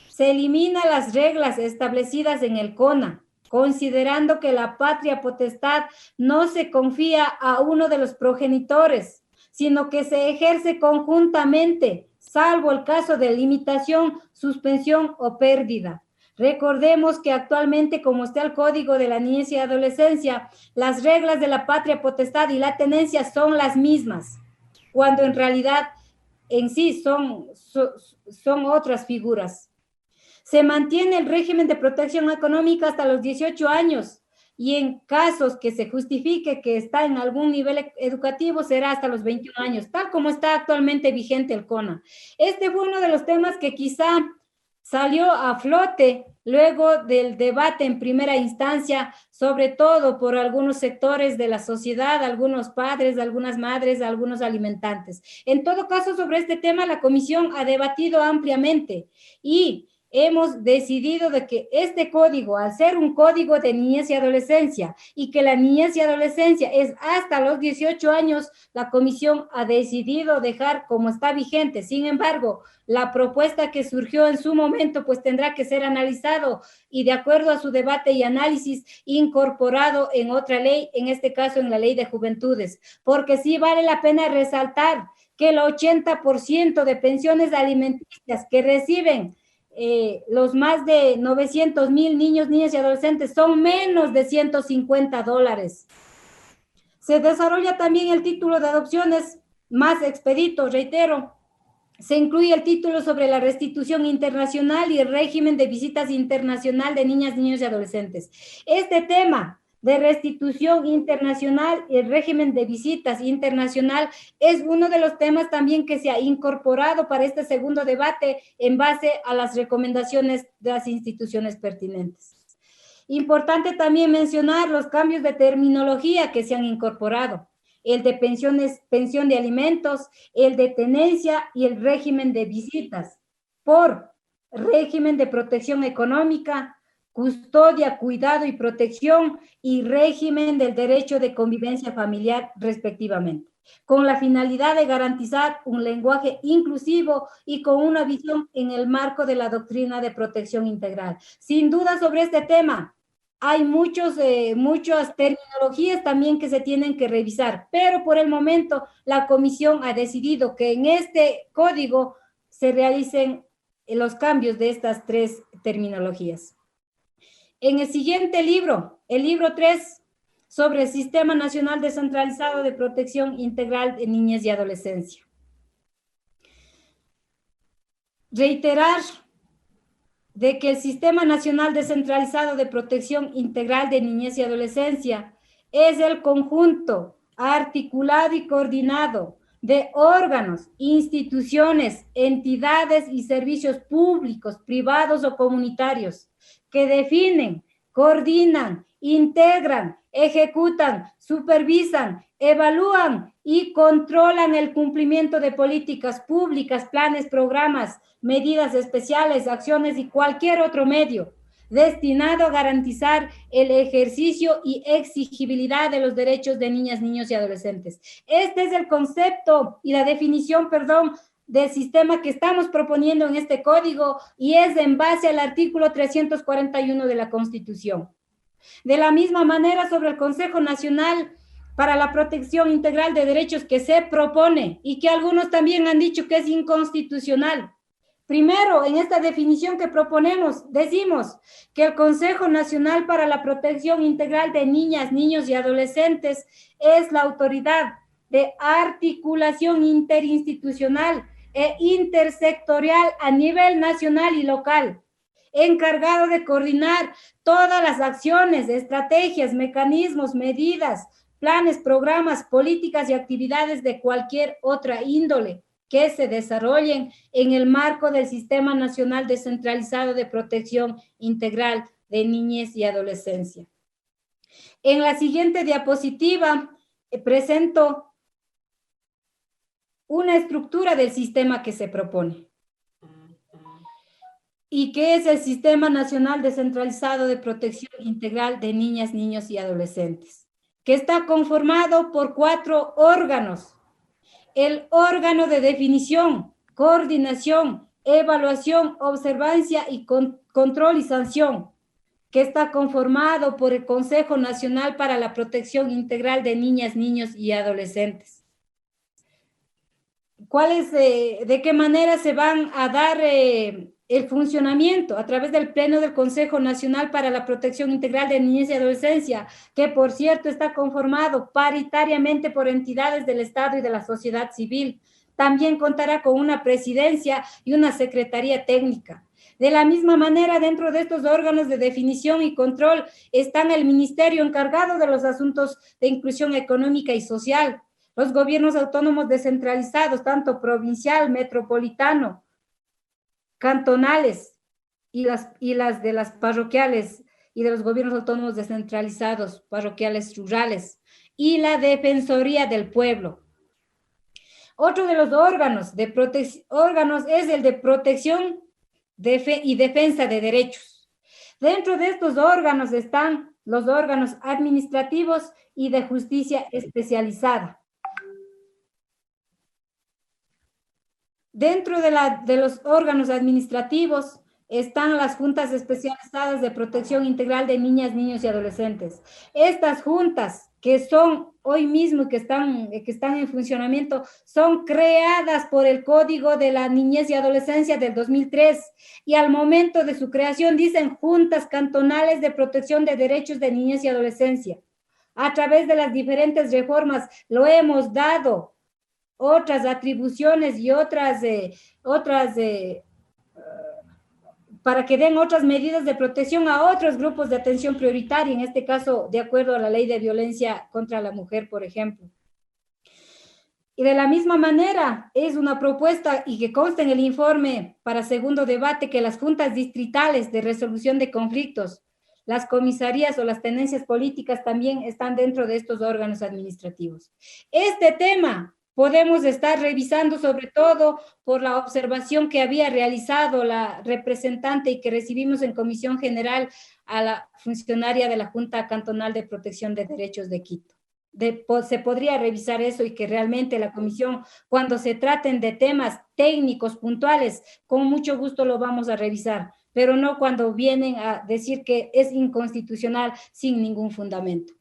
Se elimina las reglas establecidas en el CONA, considerando que la patria potestad no se confía a uno de los progenitores, sino que se ejerce conjuntamente, salvo el caso de limitación, suspensión o pérdida. Recordemos que actualmente, como está el Código de la Niñez y Adolescencia, las reglas de la patria potestad y la tenencia son las mismas, cuando en realidad en sí son otras figuras. Se mantiene el régimen de protección económica hasta los 18 años y en casos que se justifique que está en algún nivel educativo será hasta los 21 años, tal como está actualmente vigente el CONA. Este fue uno de los temas que quizá salió a flote luego del debate en primera instancia, sobre todo por algunos sectores de la sociedad, algunos padres, algunas madres, algunos alimentantes. En todo caso, sobre este tema, la comisión ha debatido ampliamente y hemos decidido de que este código, al ser un código de niñez y adolescencia, y que la niñez y adolescencia es hasta los 18 años, la comisión ha decidido dejar como está vigente. Sin embargo, la propuesta que surgió en su momento, pues tendrá que ser analizado y de acuerdo a su debate y análisis, incorporado en otra ley, en este caso en la Ley de Juventudes, porque sí vale la pena resaltar que el 80% de pensiones alimenticias que reciben los más de 900,000 niños, niñas y adolescentes son menos de $150. Se desarrolla también el título de adopciones más expedito, reitero. Se incluye el título sobre la restitución internacional y el régimen de visitas internacional de niñas, niños y adolescentes. Este tema de restitución internacional y el régimen de visitas internacional es uno de los temas también que se ha incorporado para este segundo debate en base a las recomendaciones de las instituciones pertinentes. Importante también mencionar los cambios de terminología que se han incorporado, el de pensiones, pensión de alimentos, el de tenencia y el régimen de visitas por régimen de protección económica, custodia, cuidado y protección y régimen del derecho de convivencia familiar respectivamente, con la finalidad de garantizar un lenguaje inclusivo y con una visión en el marco de la doctrina de protección integral. Sin duda sobre este tema hay muchas terminologías también que se tienen que revisar, pero por el momento la comisión ha decidido que en este código se realicen los cambios de estas tres terminologías. En el siguiente libro, el libro 3, sobre el Sistema Nacional Descentralizado de Protección Integral de Niñez y Adolescencia. Reiterar de que el Sistema Nacional Descentralizado de Protección Integral de Niñez y Adolescencia es el conjunto articulado y coordinado de órganos, instituciones, entidades y servicios públicos, privados o comunitarios que definen, coordinan, integran, ejecutan, supervisan, evalúan y controlan el cumplimiento de políticas públicas, planes, programas, medidas especiales, acciones y cualquier otro medio destinado a garantizar el ejercicio y exigibilidad de los derechos de niñas, niños y adolescentes. Este es el concepto y la definición, del sistema que estamos proponiendo en este código y es en base al artículo 341 de la Constitución. De la misma manera, sobre el Consejo Nacional para la Protección Integral de Derechos que se propone y que algunos también han dicho que es inconstitucional, Primero, en esta definición que proponemos, decimos que el Consejo Nacional para la Protección Integral de Niñas, Niños y Adolescentes es la autoridad de articulación interinstitucional e intersectorial a nivel nacional y local, encargado de coordinar todas las acciones, estrategias, mecanismos, medidas, planes, programas, políticas y actividades de cualquier otra índole que se desarrollen en el marco del Sistema Nacional Descentralizado de Protección Integral de Niñez y Adolescencia. En la siguiente diapositiva presento una estructura del sistema que se propone y que es el Sistema Nacional Descentralizado de Protección Integral de Niñas, Niños y Adolescentes, que está conformado por 4 órganos. El órgano de definición, coordinación, evaluación, observancia y control y sanción, que está conformado por el Consejo Nacional para la Protección Integral de Niñas, Niños y Adolescentes. ¿De qué manera se van a dar el funcionamiento? A través del Pleno del Consejo Nacional para la Protección Integral de Niñez y Adolescencia, que por cierto está conformado paritariamente por entidades del Estado y de la sociedad civil. También contará con una presidencia y una secretaría técnica. De la misma manera, dentro de estos órganos de definición y control están el Ministerio encargado de los asuntos de inclusión económica y social, los gobiernos autónomos descentralizados, tanto provincial, metropolitano, cantonales y las de las parroquiales y de los gobiernos autónomos descentralizados, parroquiales rurales, y la Defensoría del Pueblo. Otro de los órganos es el de protección y defensa de derechos. Dentro de estos órganos están los órganos administrativos y de justicia especializada. Dentro de los órganos administrativos están las juntas especializadas de protección integral de niñas, niños y adolescentes. Estas juntas, que son hoy mismo que están en funcionamiento, son creadas por el Código de la Niñez y Adolescencia del 2003 y al momento de su creación dicen juntas cantonales de protección de derechos de niñez y adolescencia. A través de las diferentes reformas lo hemos dado otras atribuciones y para que den otras medidas de protección a otros grupos de atención prioritaria, en este caso, de acuerdo a la ley de violencia contra la mujer, por ejemplo. Y de la misma manera, es una propuesta y que consta en el informe para segundo debate que las juntas distritales de resolución de conflictos, las comisarías o las tenencias políticas también están dentro de estos órganos administrativos. Este tema podemos estar revisando sobre todo por la observación que había realizado la representante y que recibimos en Comisión General a la funcionaria de la Junta Cantonal de Protección de Derechos de Quito. Se podría revisar eso y que realmente la comisión, cuando se traten de temas técnicos puntuales, con mucho gusto lo vamos a revisar, pero no cuando vienen a decir que es inconstitucional sin ningún fundamento.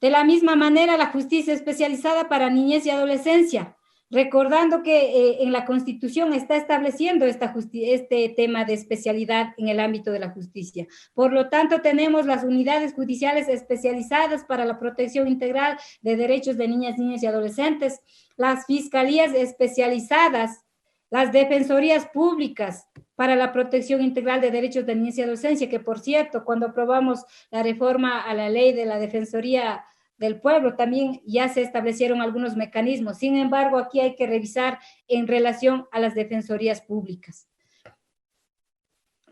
De la misma manera, la justicia especializada para niñez y adolescencia, recordando que en la Constitución está estableciendo este tema de especialidad en el ámbito de la justicia. Por lo tanto, tenemos las unidades judiciales especializadas para la protección integral de derechos de niñas, niños y adolescentes, las fiscalías especializadas, las defensorías públicas para la protección integral de derechos de niñez y adolescencia, que por cierto, cuando aprobamos la reforma a la ley de la Defensoría del Pueblo, también ya se establecieron algunos mecanismos. Sin embargo, aquí hay que revisar en relación a las defensorías públicas.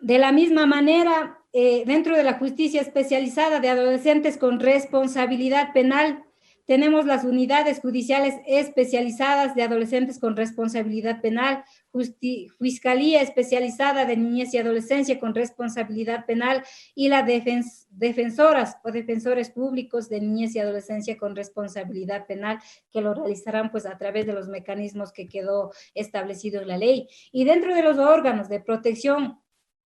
De la misma manera, dentro de la justicia especializada de adolescentes con responsabilidad penal, tenemos las unidades judiciales especializadas de adolescentes con responsabilidad penal, Fiscalía Especializada de Niñez y Adolescencia con responsabilidad penal y las defensoras o defensores públicos de niñez y adolescencia con responsabilidad penal, que lo realizarán pues a través de los mecanismos que quedó establecido en la ley. Y dentro de los órganos de protección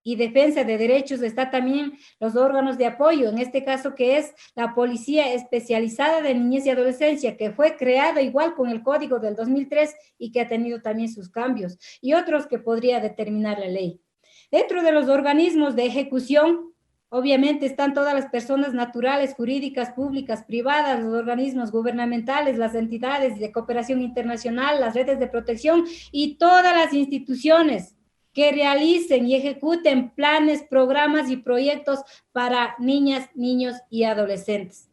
y defensa de derechos está también los órganos de apoyo, en este caso que es la Policía Especializada de Niñez y Adolescencia, que fue creada igual con el Código del 2003 y que ha tenido también sus cambios, y otros que podría determinar la ley. Dentro de los organismos de ejecución, obviamente están todas las personas naturales, jurídicas, públicas, privadas, los organismos gubernamentales, las entidades de cooperación internacional, las redes de protección y todas las instituciones que realicen y ejecuten planes, programas y proyectos para niñas, niños y adolescentes.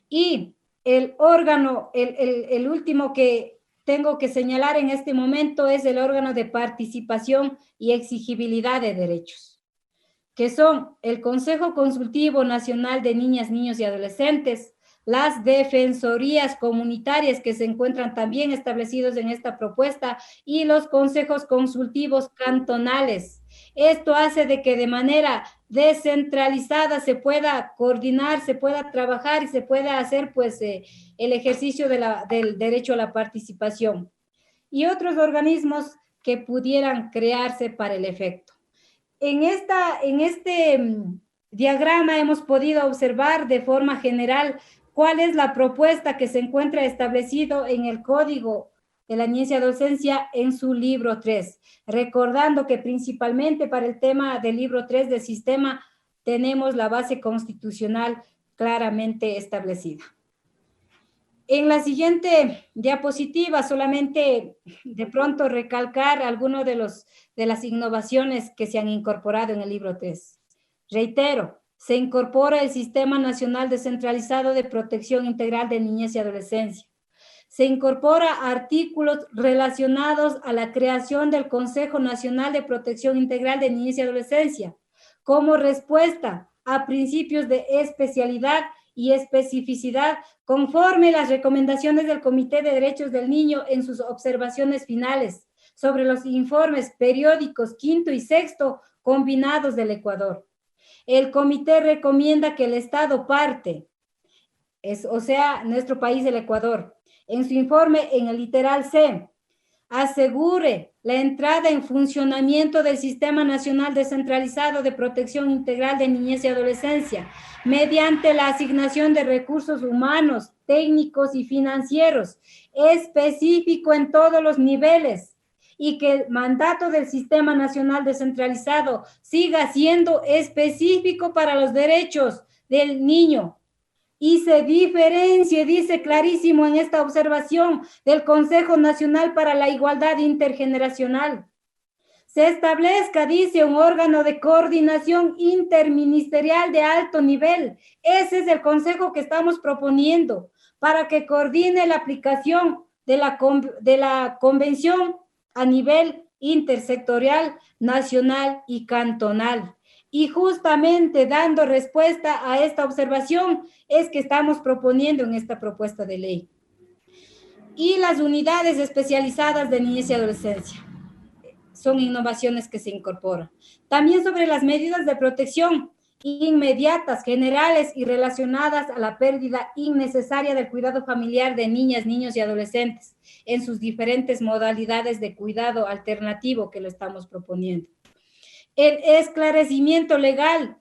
Y el órgano, el último que tengo que señalar en este momento es el órgano de participación y exigibilidad de derechos, que son el Consejo Consultivo Nacional de Niñas, Niños y Adolescentes, las defensorías comunitarias que se encuentran también establecidos en esta propuesta y los consejos consultivos cantonales. Esto hace de que de manera descentralizada se pueda coordinar, se pueda trabajar y se pueda hacer pues el ejercicio del derecho a la participación. Y otros organismos que pudieran crearse para el efecto. En este diagrama hemos podido observar de forma general cuál es la propuesta que se encuentra establecido en el Código de la Niñez y Adolescencia en su libro 3, recordando que principalmente para el tema del libro 3 del sistema tenemos la base constitucional claramente establecida. En la siguiente diapositiva solamente de pronto recalcar algunos de las innovaciones que se han incorporado en el libro 3. Reitero, se incorpora el Sistema Nacional Descentralizado de Protección Integral de Niñez y Adolescencia. Se incorpora artículos relacionados a la creación del Consejo Nacional de Protección Integral de Niñez y Adolescencia, como respuesta a principios de especialidad y especificidad conforme las recomendaciones del Comité de Derechos del Niño en sus observaciones finales sobre los informes periódicos 5º y 6º combinados del Ecuador. El comité recomienda que el Estado parte, o sea, nuestro país, el Ecuador, en su informe en el literal C, asegure la entrada en funcionamiento del Sistema Nacional Descentralizado de Protección Integral de Niñez y Adolescencia mediante la asignación de recursos humanos, técnicos y financieros específico en todos los niveles y que el mandato del Sistema Nacional Descentralizado siga siendo específico para los derechos del niño y se diferencie, dice clarísimo en esta observación, del Consejo Nacional para la Igualdad Intergeneracional. Se establezca, dice, un órgano de coordinación interministerial de alto nivel. Ese es el consejo que estamos proponiendo para que coordine la aplicación de la convención a nivel intersectorial, nacional y cantonal. Y justamente dando respuesta a esta observación es que estamos proponiendo en esta propuesta de ley. Y las unidades especializadas de niñez y adolescencia son innovaciones que se incorporan. También sobre las medidas de protección inmediatas, generales y relacionadas a la pérdida innecesaria del cuidado familiar de niñas, niños y adolescentes en sus diferentes modalidades de cuidado alternativo que lo estamos proponiendo. El esclarecimiento legal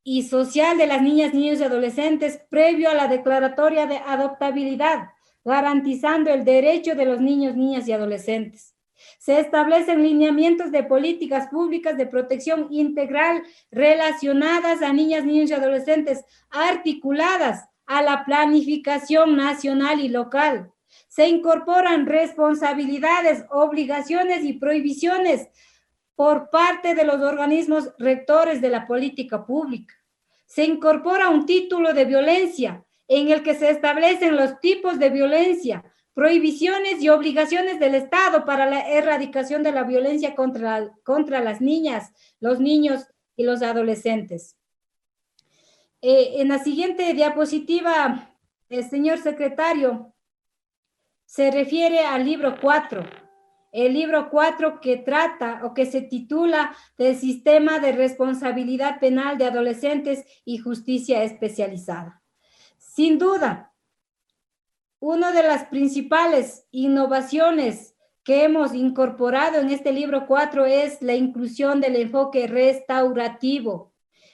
y social de las niñas, niños y adolescentes previo a la declaratoria de adoptabilidad, garantizando el derecho de los niños, niñas y adolescentes. Se establecen lineamientos de políticas públicas de protección integral relacionadas a niñas, niños y adolescentes, articuladas a la planificación nacional y local. Se incorporan responsabilidades, obligaciones y prohibiciones por parte de los organismos rectores de la política pública. Se incorpora un título de violencia en el que se establecen los tipos de violencia, prohibiciones y obligaciones del Estado para la erradicación de la violencia contra las niñas, los niños y los adolescentes. En la siguiente diapositiva, el señor secretario se refiere al libro 4. El libro 4 que trata o que se titula del Sistema de Responsabilidad Penal de Adolescentes y Justicia Especializada. Sin duda, una de las principales innovaciones que hemos incorporado en este libro 4 es la inclusión del enfoque restaurativo,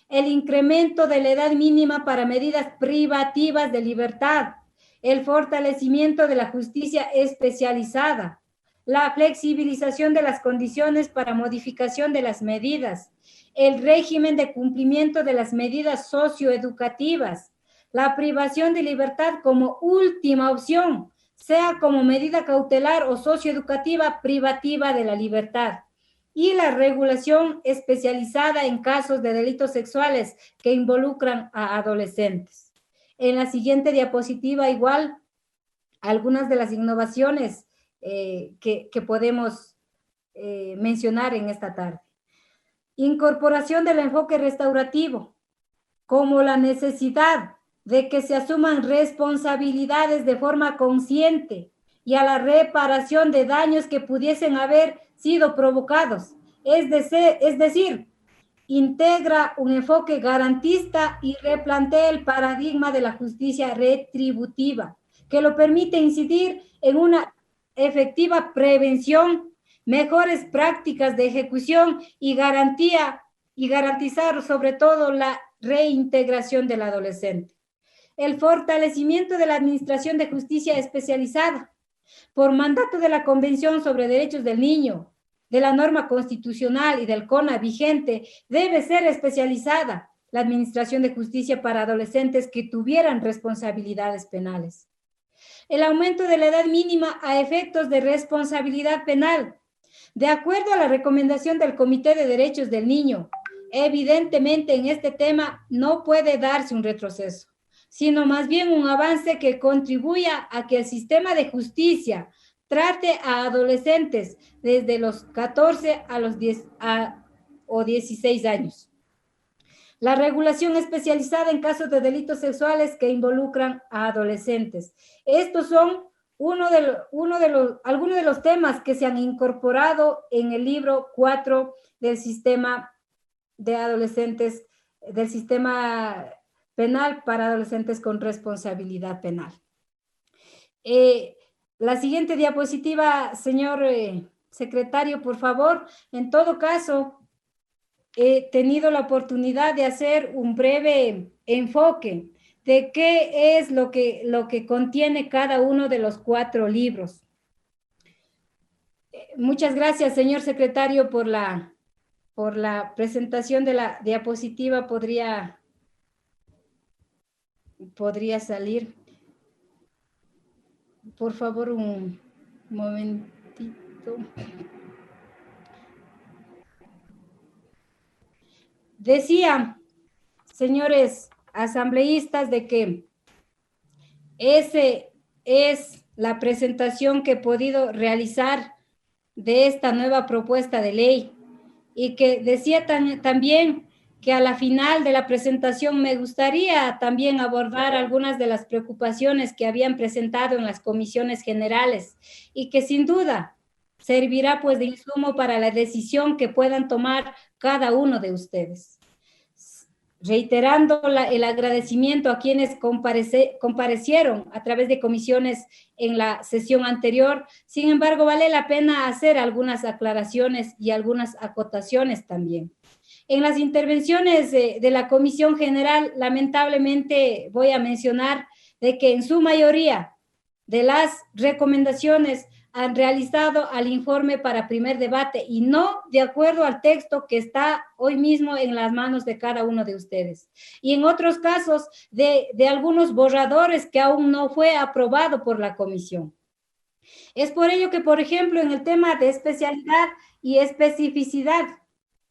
el incremento de la edad mínima para medidas privativas de libertad, el fortalecimiento de la justicia especializada, la flexibilización de las condiciones para modificación de las medidas, el régimen de cumplimiento de las medidas socioeducativas, la privación de libertad como última opción, sea como medida cautelar o socioeducativa privativa de la libertad, y la regulación especializada en casos de delitos sexuales que involucran a adolescentes. En la siguiente diapositiva, igual, algunas de las innovaciones que podemos mencionar en esta tarde. Incorporación del enfoque restaurativo, como la necesidad de que se asuman responsabilidades de forma consciente y a la reparación de daños que pudiesen haber sido provocados. Es decir, integra un enfoque garantista y replantea el paradigma de la justicia retributiva, que lo permite incidir en una efectiva prevención, mejores prácticas de ejecución y garantizar sobre todo la reintegración del adolescente. El fortalecimiento de la Administración de Justicia Especializada. Por mandato de la Convención sobre Derechos del Niño, de la norma constitucional y del CONA vigente, debe ser especializada la Administración de Justicia para adolescentes que tuvieran responsabilidades penales. El aumento de la edad mínima a efectos de responsabilidad penal. De acuerdo a la recomendación del Comité de Derechos del Niño, evidentemente en este tema no puede darse un retroceso, sino más bien un avance que contribuya a que el sistema de justicia trate a adolescentes desde los 14 a los 10 o 16 años. La regulación especializada en casos de delitos sexuales que involucran a adolescentes. Estos son algunos de los temas que se han incorporado en el libro 4 del sistema de adolescentes, del sistema penal para adolescentes con responsabilidad penal. La siguiente diapositiva, señor secretario, por favor. En todo caso, he tenido la oportunidad de hacer un breve enfoque de qué es lo que contiene cada uno de los 4 libros. Muchas gracias, señor secretario, por la presentación de la diapositiva. Podría salir. Por favor, un momentito. Decía, señores asambleístas, de que esa es la presentación que he podido realizar de esta nueva propuesta de ley, y que decía también que a la final de la presentación me gustaría también abordar algunas de las preocupaciones que habían presentado en las comisiones generales y que sin duda servirá pues de insumo para la decisión que puedan tomar cada uno de ustedes. Reiterando el agradecimiento a quienes comparecieron a través de comisiones en la sesión anterior, sin embargo, vale la pena hacer algunas aclaraciones y algunas acotaciones también. En las intervenciones de la Comisión General, lamentablemente voy a mencionar de que en su mayoría de las recomendaciones han realizado al informe para primer debate y no de acuerdo al texto que está hoy mismo en las manos de cada uno de ustedes. Y en otros casos de algunos borradores que aún no fue aprobado por la comisión. Es por ello que, por ejemplo, en el tema de especialidad y especificidad,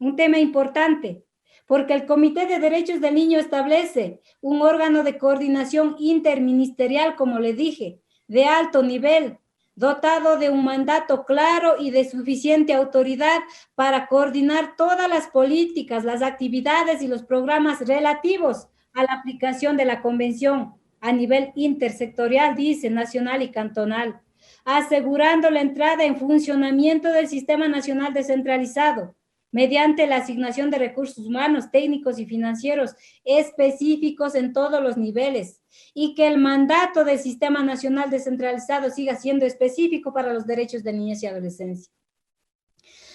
un tema importante, porque el Comité de Derechos del Niño establece un órgano de coordinación interministerial, como le dije, de alto nivel, dotado de un mandato claro y de suficiente autoridad para coordinar todas las políticas, las actividades y los programas relativos a la aplicación de la Convención a nivel intersectorial, dice, nacional y cantonal, asegurando la entrada en funcionamiento del Sistema Nacional Descentralizado mediante la asignación de recursos humanos, técnicos y financieros específicos en todos los niveles, y que el mandato del Sistema Nacional Descentralizado siga siendo específico para los derechos de niñez y adolescencia.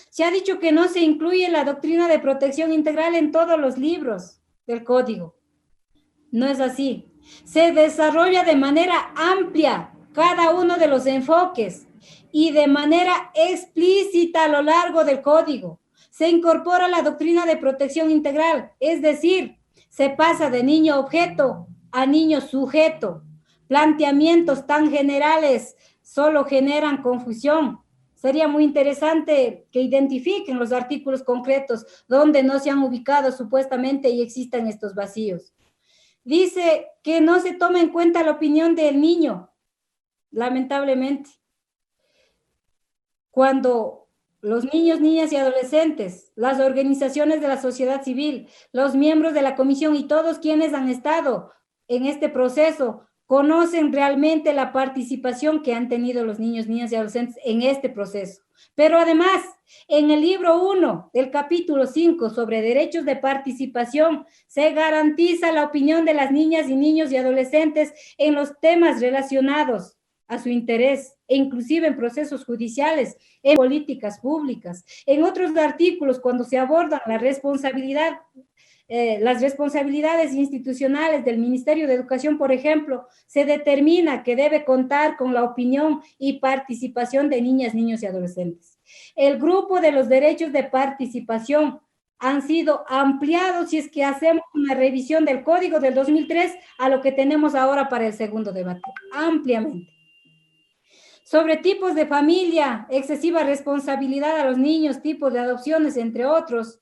Se ha dicho que no se incluye la doctrina de protección integral en todos los libros del código. No es así. Se desarrolla de manera amplia cada uno de los enfoques y de manera explícita a lo largo del código. Se incorpora la doctrina de protección integral, es decir, se pasa de niño objeto a niño sujeto. Planteamientos tan generales solo generan confusión. Sería muy interesante que identifiquen los artículos concretos donde no se han ubicado supuestamente y existan estos vacíos. Dice que no se toma en cuenta la opinión del niño, lamentablemente. Cuando los niños, niñas y adolescentes, las organizaciones de la sociedad civil, los miembros de la comisión y todos quienes han estado en este proceso, conocen realmente la participación que han tenido los niños, niñas y adolescentes en este proceso. Pero además, en el libro 1 del capítulo 5 sobre derechos de participación, se garantiza la opinión de las niñas y niños y adolescentes en los temas relacionados a su interés, e inclusive en procesos judiciales, en políticas públicas. En otros artículos, cuando se abordan la responsabilidad, las responsabilidades institucionales del Ministerio de Educación, por ejemplo, se determina que debe contar con la opinión y participación de niñas, niños y adolescentes. El grupo de los derechos de participación han sido ampliados si es que hacemos una revisión del Código del 2003 a lo que tenemos ahora para el segundo debate, ampliamente. Sobre tipos de familia, excesiva responsabilidad a los niños, tipos de adopciones, entre otros.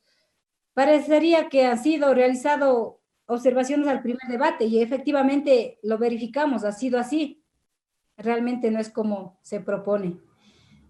Parecería que han sido realizado observaciones al primer debate y efectivamente lo verificamos, ha sido así. Realmente no es como se propone.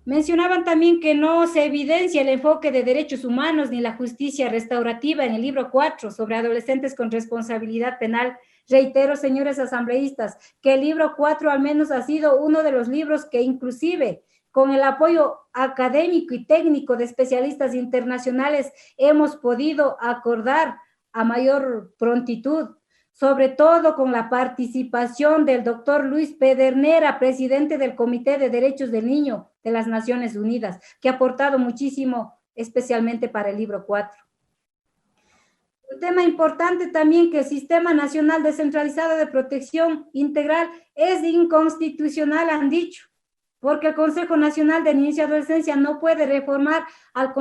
Mencionaban también que no se evidencia el enfoque de derechos humanos ni la justicia restaurativa en el libro 4 sobre adolescentes con responsabilidad penal. Reitero, señores asambleístas, que el libro 4 al menos ha sido uno de los libros que inclusive con el apoyo académico y técnico de especialistas internacionales hemos podido acordar a mayor prontitud, sobre todo con la participación del doctor Luis Pedernera, presidente del Comité de Derechos del Niño de las Naciones Unidas, que ha aportado muchísimo, especialmente para el libro 4. Un tema importante también que el Sistema Nacional Descentralizado de Protección Integral es inconstitucional, han dicho, porque el Consejo Nacional de Niñez y Adolescencia no puede reformar a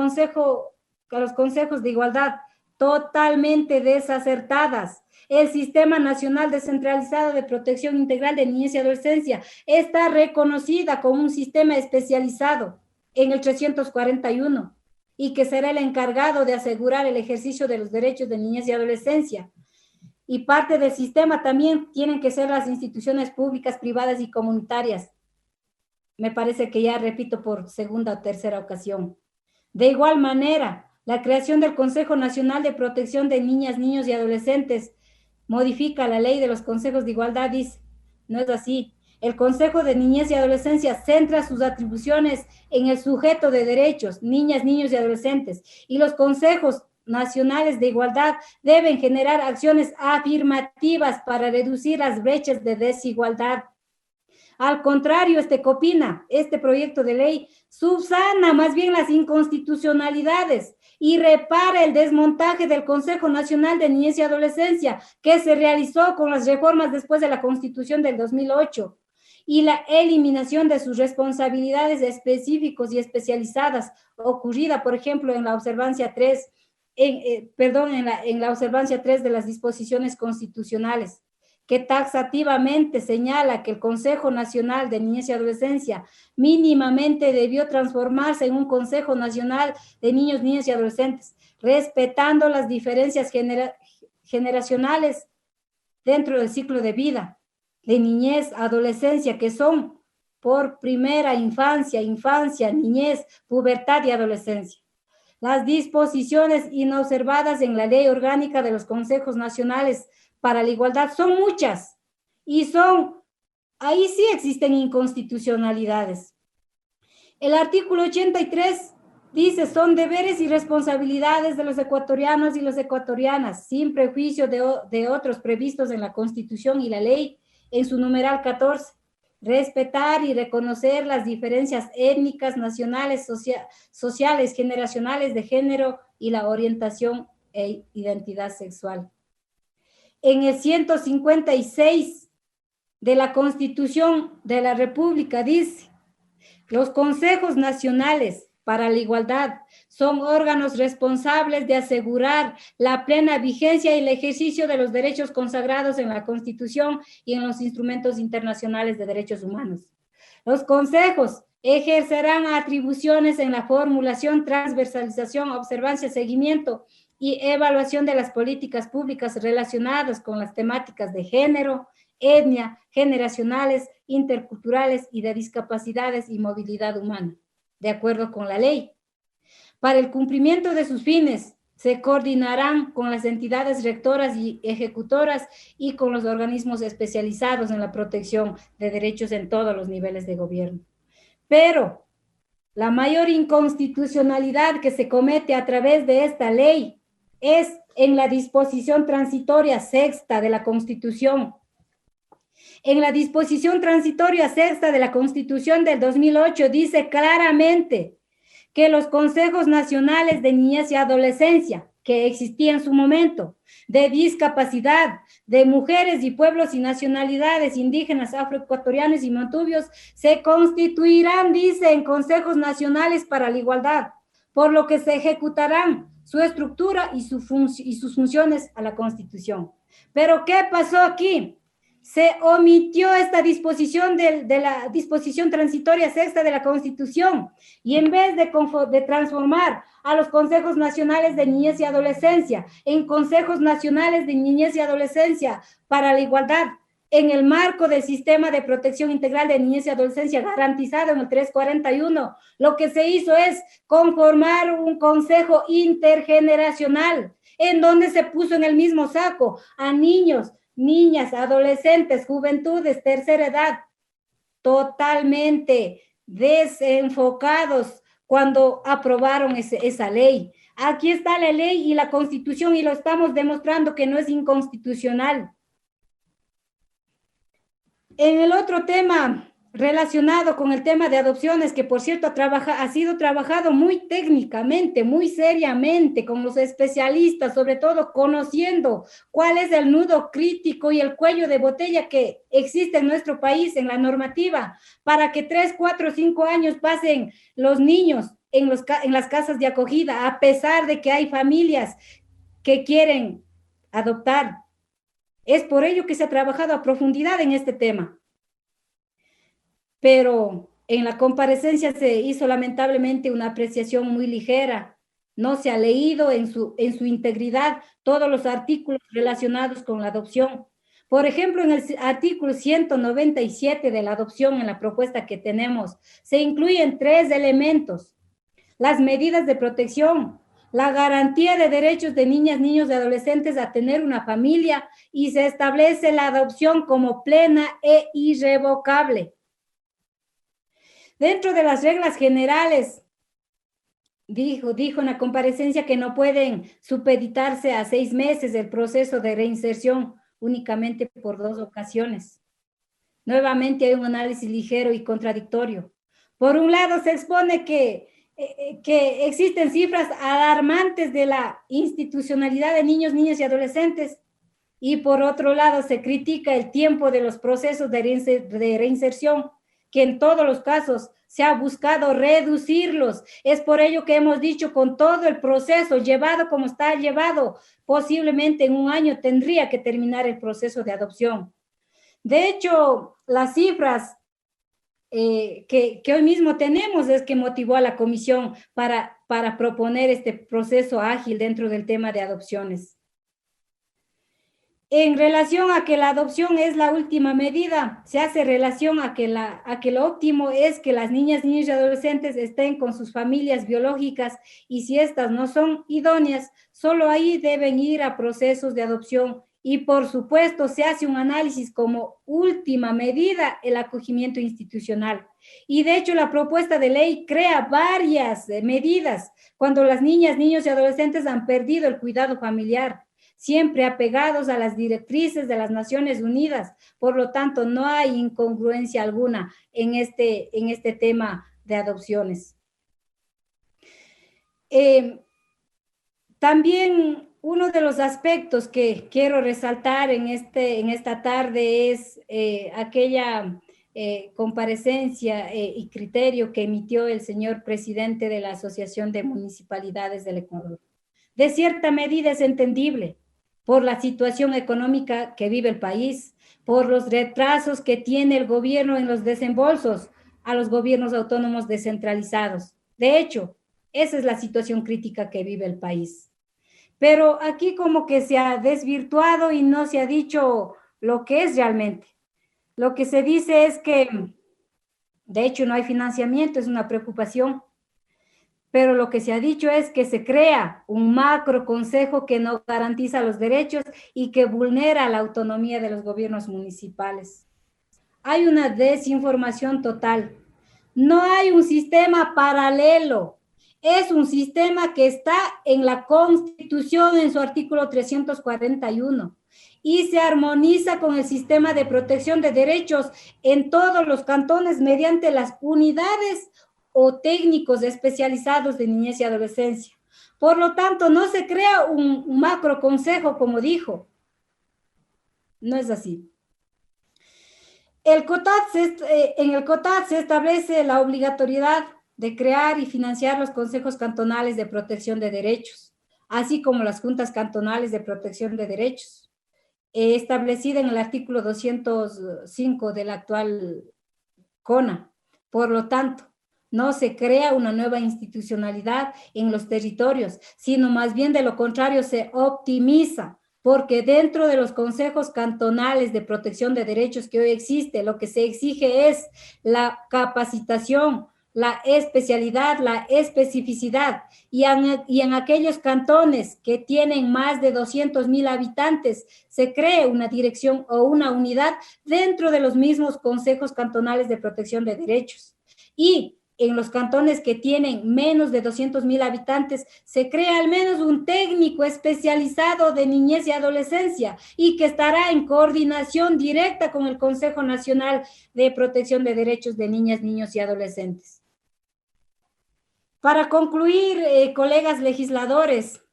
los consejos de igualdad, totalmente desacertadas. El Sistema Nacional Descentralizado de Protección Integral de Niñez y Adolescencia está reconocida como un sistema especializado en el 341 y que será el encargado de asegurar el ejercicio de los derechos de niñez y adolescencia. Y parte del sistema también tienen que ser las instituciones públicas, privadas y comunitarias. Me parece que ya repito por segunda o tercera ocasión. De igual manera, la creación del Consejo Nacional de Protección de Niñas, Niños y Adolescentes modifica la ley de los consejos de igualdad, dice. No es así. El Consejo de Niñez y Adolescencia centra sus atribuciones en el sujeto de derechos, niñas, niños y adolescentes, y los consejos nacionales de igualdad deben generar acciones afirmativas para reducir las brechas de desigualdad. Al contrario, este proyecto de ley subsana más bien las inconstitucionalidades y repara el desmontaje del Consejo Nacional de Niñez y Adolescencia que se realizó con las reformas después de la Constitución del 2008 y la eliminación de sus responsabilidades específicas y especializadas ocurrida, por ejemplo, en la observancia 3, en la observancia 3 de las disposiciones constitucionales, que taxativamente señala que el Consejo Nacional de Niñez y Adolescencia mínimamente debió transformarse en un Consejo Nacional de Niños, Niñas y Adolescentes, respetando las diferencias generacionales dentro del ciclo de vida, de niñez, adolescencia, que son por primera infancia, niñez, pubertad y adolescencia. Las disposiciones inobservadas en la Ley Orgánica de los Consejos Nacionales para la Igualdad son muchas y ahí sí existen inconstitucionalidades. El artículo 83 Dice, son deberes y responsabilidades de los ecuatorianos y las ecuatorianas, sin prejuicio de otros previstos en la Constitución y la ley, en su numeral 14. Respetar y reconocer las diferencias étnicas, nacionales, sociales, generacionales de género y la orientación e identidad sexual. En el 156 de la Constitución de la República dice, los consejos nacionales para la igualdad son órganos responsables de asegurar la plena vigencia y el ejercicio de los derechos consagrados en la Constitución y en los instrumentos internacionales de derechos humanos. Los consejos ejercerán atribuciones en la formulación, transversalización, observancia, seguimiento y evaluación de las políticas públicas relacionadas con las temáticas de género, etnia, generacionales, interculturales y de discapacidades y movilidad humana, de acuerdo con la ley. Para el cumplimiento de sus fines, se coordinarán con las entidades rectoras y ejecutoras y con los organismos especializados en la protección de derechos en todos los niveles de gobierno. Pero la mayor inconstitucionalidad que se comete a través de esta ley es en la disposición transitoria sexta de la Constitución. En la disposición transitoria sexta de la Constitución del 2008 dice claramente que los consejos nacionales de niñez y adolescencia, que existían en su momento, de discapacidad, de mujeres y pueblos y nacionalidades indígenas, afroecuatorianos y montubios, se constituirán, dice, en consejos nacionales para la igualdad, por lo que se ejecutarán su estructura y sus funciones a la Constitución. Pero ¿qué pasó aquí? Se omitió esta disposición de la disposición transitoria sexta de la Constitución y en vez de transformar a los consejos nacionales de niñez y adolescencia en consejos nacionales de niñez y adolescencia para la igualdad en el marco del sistema de protección integral de niñez y adolescencia garantizado en el 341, lo que se hizo es conformar un consejo intergeneracional en donde se puso en el mismo saco a niños, niñas, adolescentes, juventudes, tercera edad, totalmente desenfocados cuando aprobaron esa ley. Aquí está la ley y la Constitución y lo estamos demostrando que no es inconstitucional. En el otro tema relacionado con el tema de adopciones, que por cierto ha sido trabajado muy técnicamente, muy seriamente con los especialistas, sobre todo conociendo cuál es el nudo crítico y el cuello de botella que existe en nuestro país, en la normativa, para que 3, 4, 5 años pasen los niños en las casas de acogida, a pesar de que hay familias que quieren adoptar. Es por ello que se ha trabajado a profundidad en este tema. Pero en la comparecencia se hizo lamentablemente una apreciación muy ligera. No se ha leído en su integridad todos los artículos relacionados con la adopción. Por ejemplo, en el artículo 197 de la adopción, en la propuesta que tenemos, se incluyen 3 elementos: las medidas de protección, la garantía de derechos de niñas, niños y adolescentes a tener una familia, y se establece la adopción como plena e irrevocable. Dentro de las reglas generales, dijo en la comparecencia que no pueden supeditarse a 6 meses el proceso de reinserción únicamente por 2 ocasiones. Nuevamente hay un análisis ligero y contradictorio. Por un lado, se expone que existen cifras alarmantes de la institucionalidad de niños, niñas y adolescentes, y por otro lado se critica el tiempo de los procesos de reinserción, que en todos los casos se ha buscado reducirlos. Es por ello que hemos dicho, con todo el proceso llevado como está llevado, posiblemente en un año tendría que terminar el proceso de adopción. De hecho, las cifras que hoy mismo tenemos es que motivó a la comisión para proponer este proceso ágil dentro del tema de adopciones. En relación a que la adopción es la última medida, se hace relación a que lo óptimo es que las niñas, niños y adolescentes estén con sus familias biológicas, y si estas no son idóneas, solo ahí deben ir a procesos de adopción. Y por supuesto se hace un análisis como última medida el acogimiento institucional. Y de hecho la propuesta de ley crea varias medidas cuando las niñas, niños y adolescentes han perdido el cuidado familiar, siempre apegados a las directrices de las Naciones Unidas. Por lo tanto, no hay incongruencia alguna en este tema de adopciones. También uno de los aspectos que quiero resaltar en esta tarde es aquella comparecencia y criterio que emitió el señor presidente de la Asociación de Municipalidades del Ecuador. De cierta medida es entendible por la situación económica que vive el país, por los retrasos que tiene el gobierno en los desembolsos a los gobiernos autónomos descentralizados. De hecho, esa es la situación crítica que vive el país. Pero aquí como que se ha desvirtuado y no se ha dicho lo que es realmente. Lo que se dice es que, de hecho, no hay financiamiento, es una preocupación. Pero lo que se ha dicho es que se crea un macro consejo que no garantiza los derechos y que vulnera la autonomía de los gobiernos municipales. Hay una desinformación total. No hay un sistema paralelo. Es un sistema que está en la Constitución en su artículo 341 y se armoniza con el sistema de protección de derechos en todos los cantones mediante las unidades o técnicos especializados de niñez y adolescencia. Por lo tanto, no se crea un macro consejo, como dijo. No es así. En el COTAD se establece la obligatoriedad de crear y financiar los consejos cantonales de protección de derechos, así como las juntas cantonales de protección de derechos, establecida en el artículo 205 del actual CONA. Por lo tanto, no se crea una nueva institucionalidad en los territorios, sino más bien de lo contrario se optimiza, porque dentro de los consejos cantonales de protección de derechos que hoy existe, lo que se exige es la capacitación, la especialidad, la especificidad, y en aquellos cantones que tienen más de 200,000 habitantes, se cree una dirección o una unidad dentro de los mismos consejos cantonales de protección de derechos. Y en los cantones que tienen menos de 200,000 habitantes, se crea al menos un técnico especializado de niñez y adolescencia y que estará en coordinación directa con el Consejo Nacional de Protección de Derechos de Niñas, Niños y Adolescentes. Para concluir, colegas legisladores,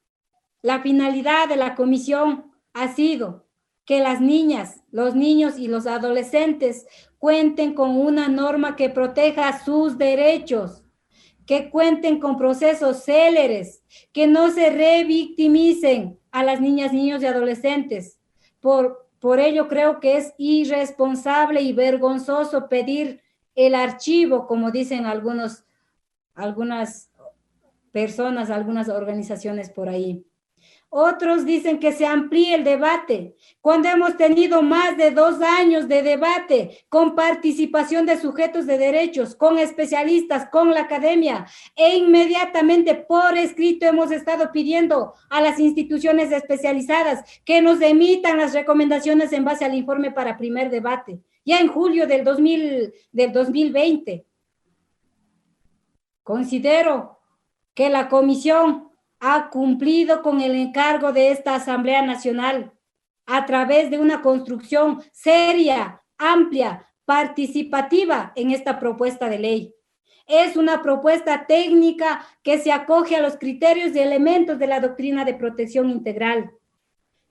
la finalidad de la comisión ha sido que las niñas, los niños y los adolescentes cuenten con una norma que proteja sus derechos, que cuenten con procesos céleres, que no se revictimicen a las niñas, niños y adolescentes. Por ello creo que es irresponsable y vergonzoso pedir el archivo, como dicen algunas personas, algunas organizaciones por ahí. Otros dicen que se amplíe el debate, cuando hemos tenido más de 2 años de debate con participación de sujetos de derechos, con especialistas, con la academia, e inmediatamente por escrito hemos estado pidiendo a las instituciones especializadas que nos emitan las recomendaciones en base al informe para primer debate, ya en julio del 2020. Considero que la comisión ha cumplido con el encargo de esta Asamblea Nacional a través de una construcción seria, amplia, participativa en esta propuesta de ley. Es una propuesta técnica que se acoge a los criterios y elementos de la doctrina de protección integral.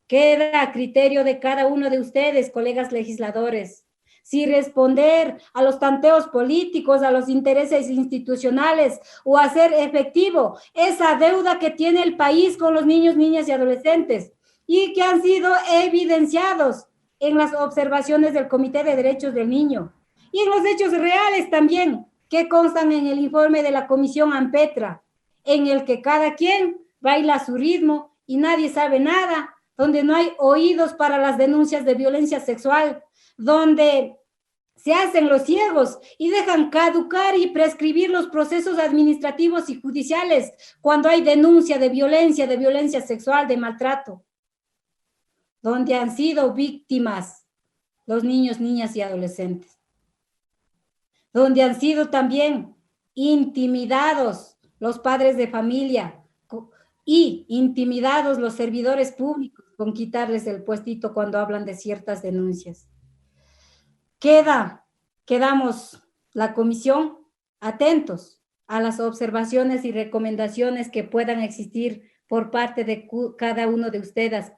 Queda a criterio de cada uno de ustedes, colegas legisladores, si responder a los tanteos políticos, a los intereses institucionales o hacer efectivo esa deuda que tiene el país con los niños, niñas y adolescentes y que han sido evidenciados en las observaciones del Comité de Derechos del Niño y en los hechos reales también que constan en el informe de la Comisión AMPETRA, en el que cada quien baila a su ritmo y nadie sabe nada, donde no hay oídos para las denuncias de violencia sexual, donde se hacen los ciegos y dejan caducar y prescribir los procesos administrativos y judiciales cuando hay denuncia de violencia sexual, de maltrato, donde han sido víctimas los niños, niñas y adolescentes. donde han sido también intimidados los padres de familia y intimidados los servidores públicos con quitarles el puestito cuando hablan de ciertas denuncias. Quedamos la comisión atentos a las observaciones y recomendaciones que puedan existir por parte de cada uno de ustedes,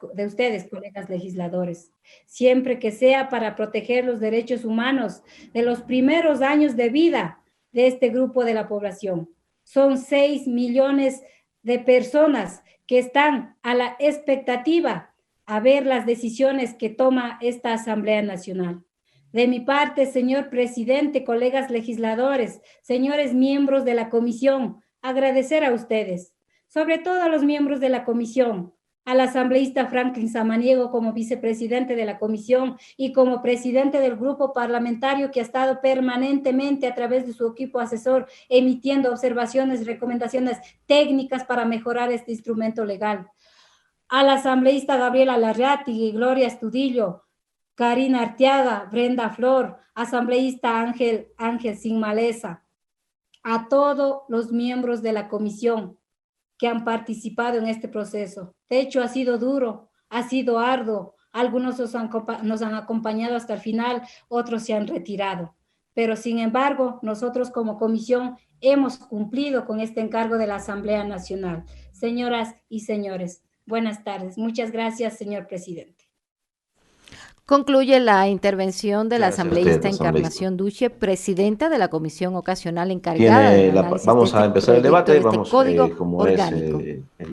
colegas legisladores, siempre que sea para proteger los derechos humanos de los primeros años de vida de este grupo de la población. Son 6 millones de personas que están a la expectativa a ver las decisiones que toma esta Asamblea Nacional. De mi parte, señor presidente, colegas legisladores, señores miembros de la comisión, agradecer a ustedes, sobre todo a los miembros de la comisión, al asambleísta Franklin Samaniego como vicepresidente de la comisión y como presidente del grupo parlamentario que ha estado permanentemente a través de su equipo asesor emitiendo observaciones y recomendaciones técnicas para mejorar este instrumento legal. Al asambleísta Gabriela Larratigui, Gloria Estudillo, Karina Arteaga, Brenda Flor, asambleísta Ángel Sin Maleza, a todos los miembros de la comisión que han participado en este proceso. De hecho, ha sido duro, ha sido arduo, algunos nos han acompañado hasta el final, otros se han retirado. Pero sin embargo, nosotros como comisión hemos cumplido con este encargo de la Asamblea Nacional. Señoras y señores, buenas tardes. Muchas gracias, señor presidente. Concluye la intervención de la asambleísta Encarnación Duche, presidenta de la comisión ocasional encargada del análisis vamos a empezar el debate, código como orgánico. Es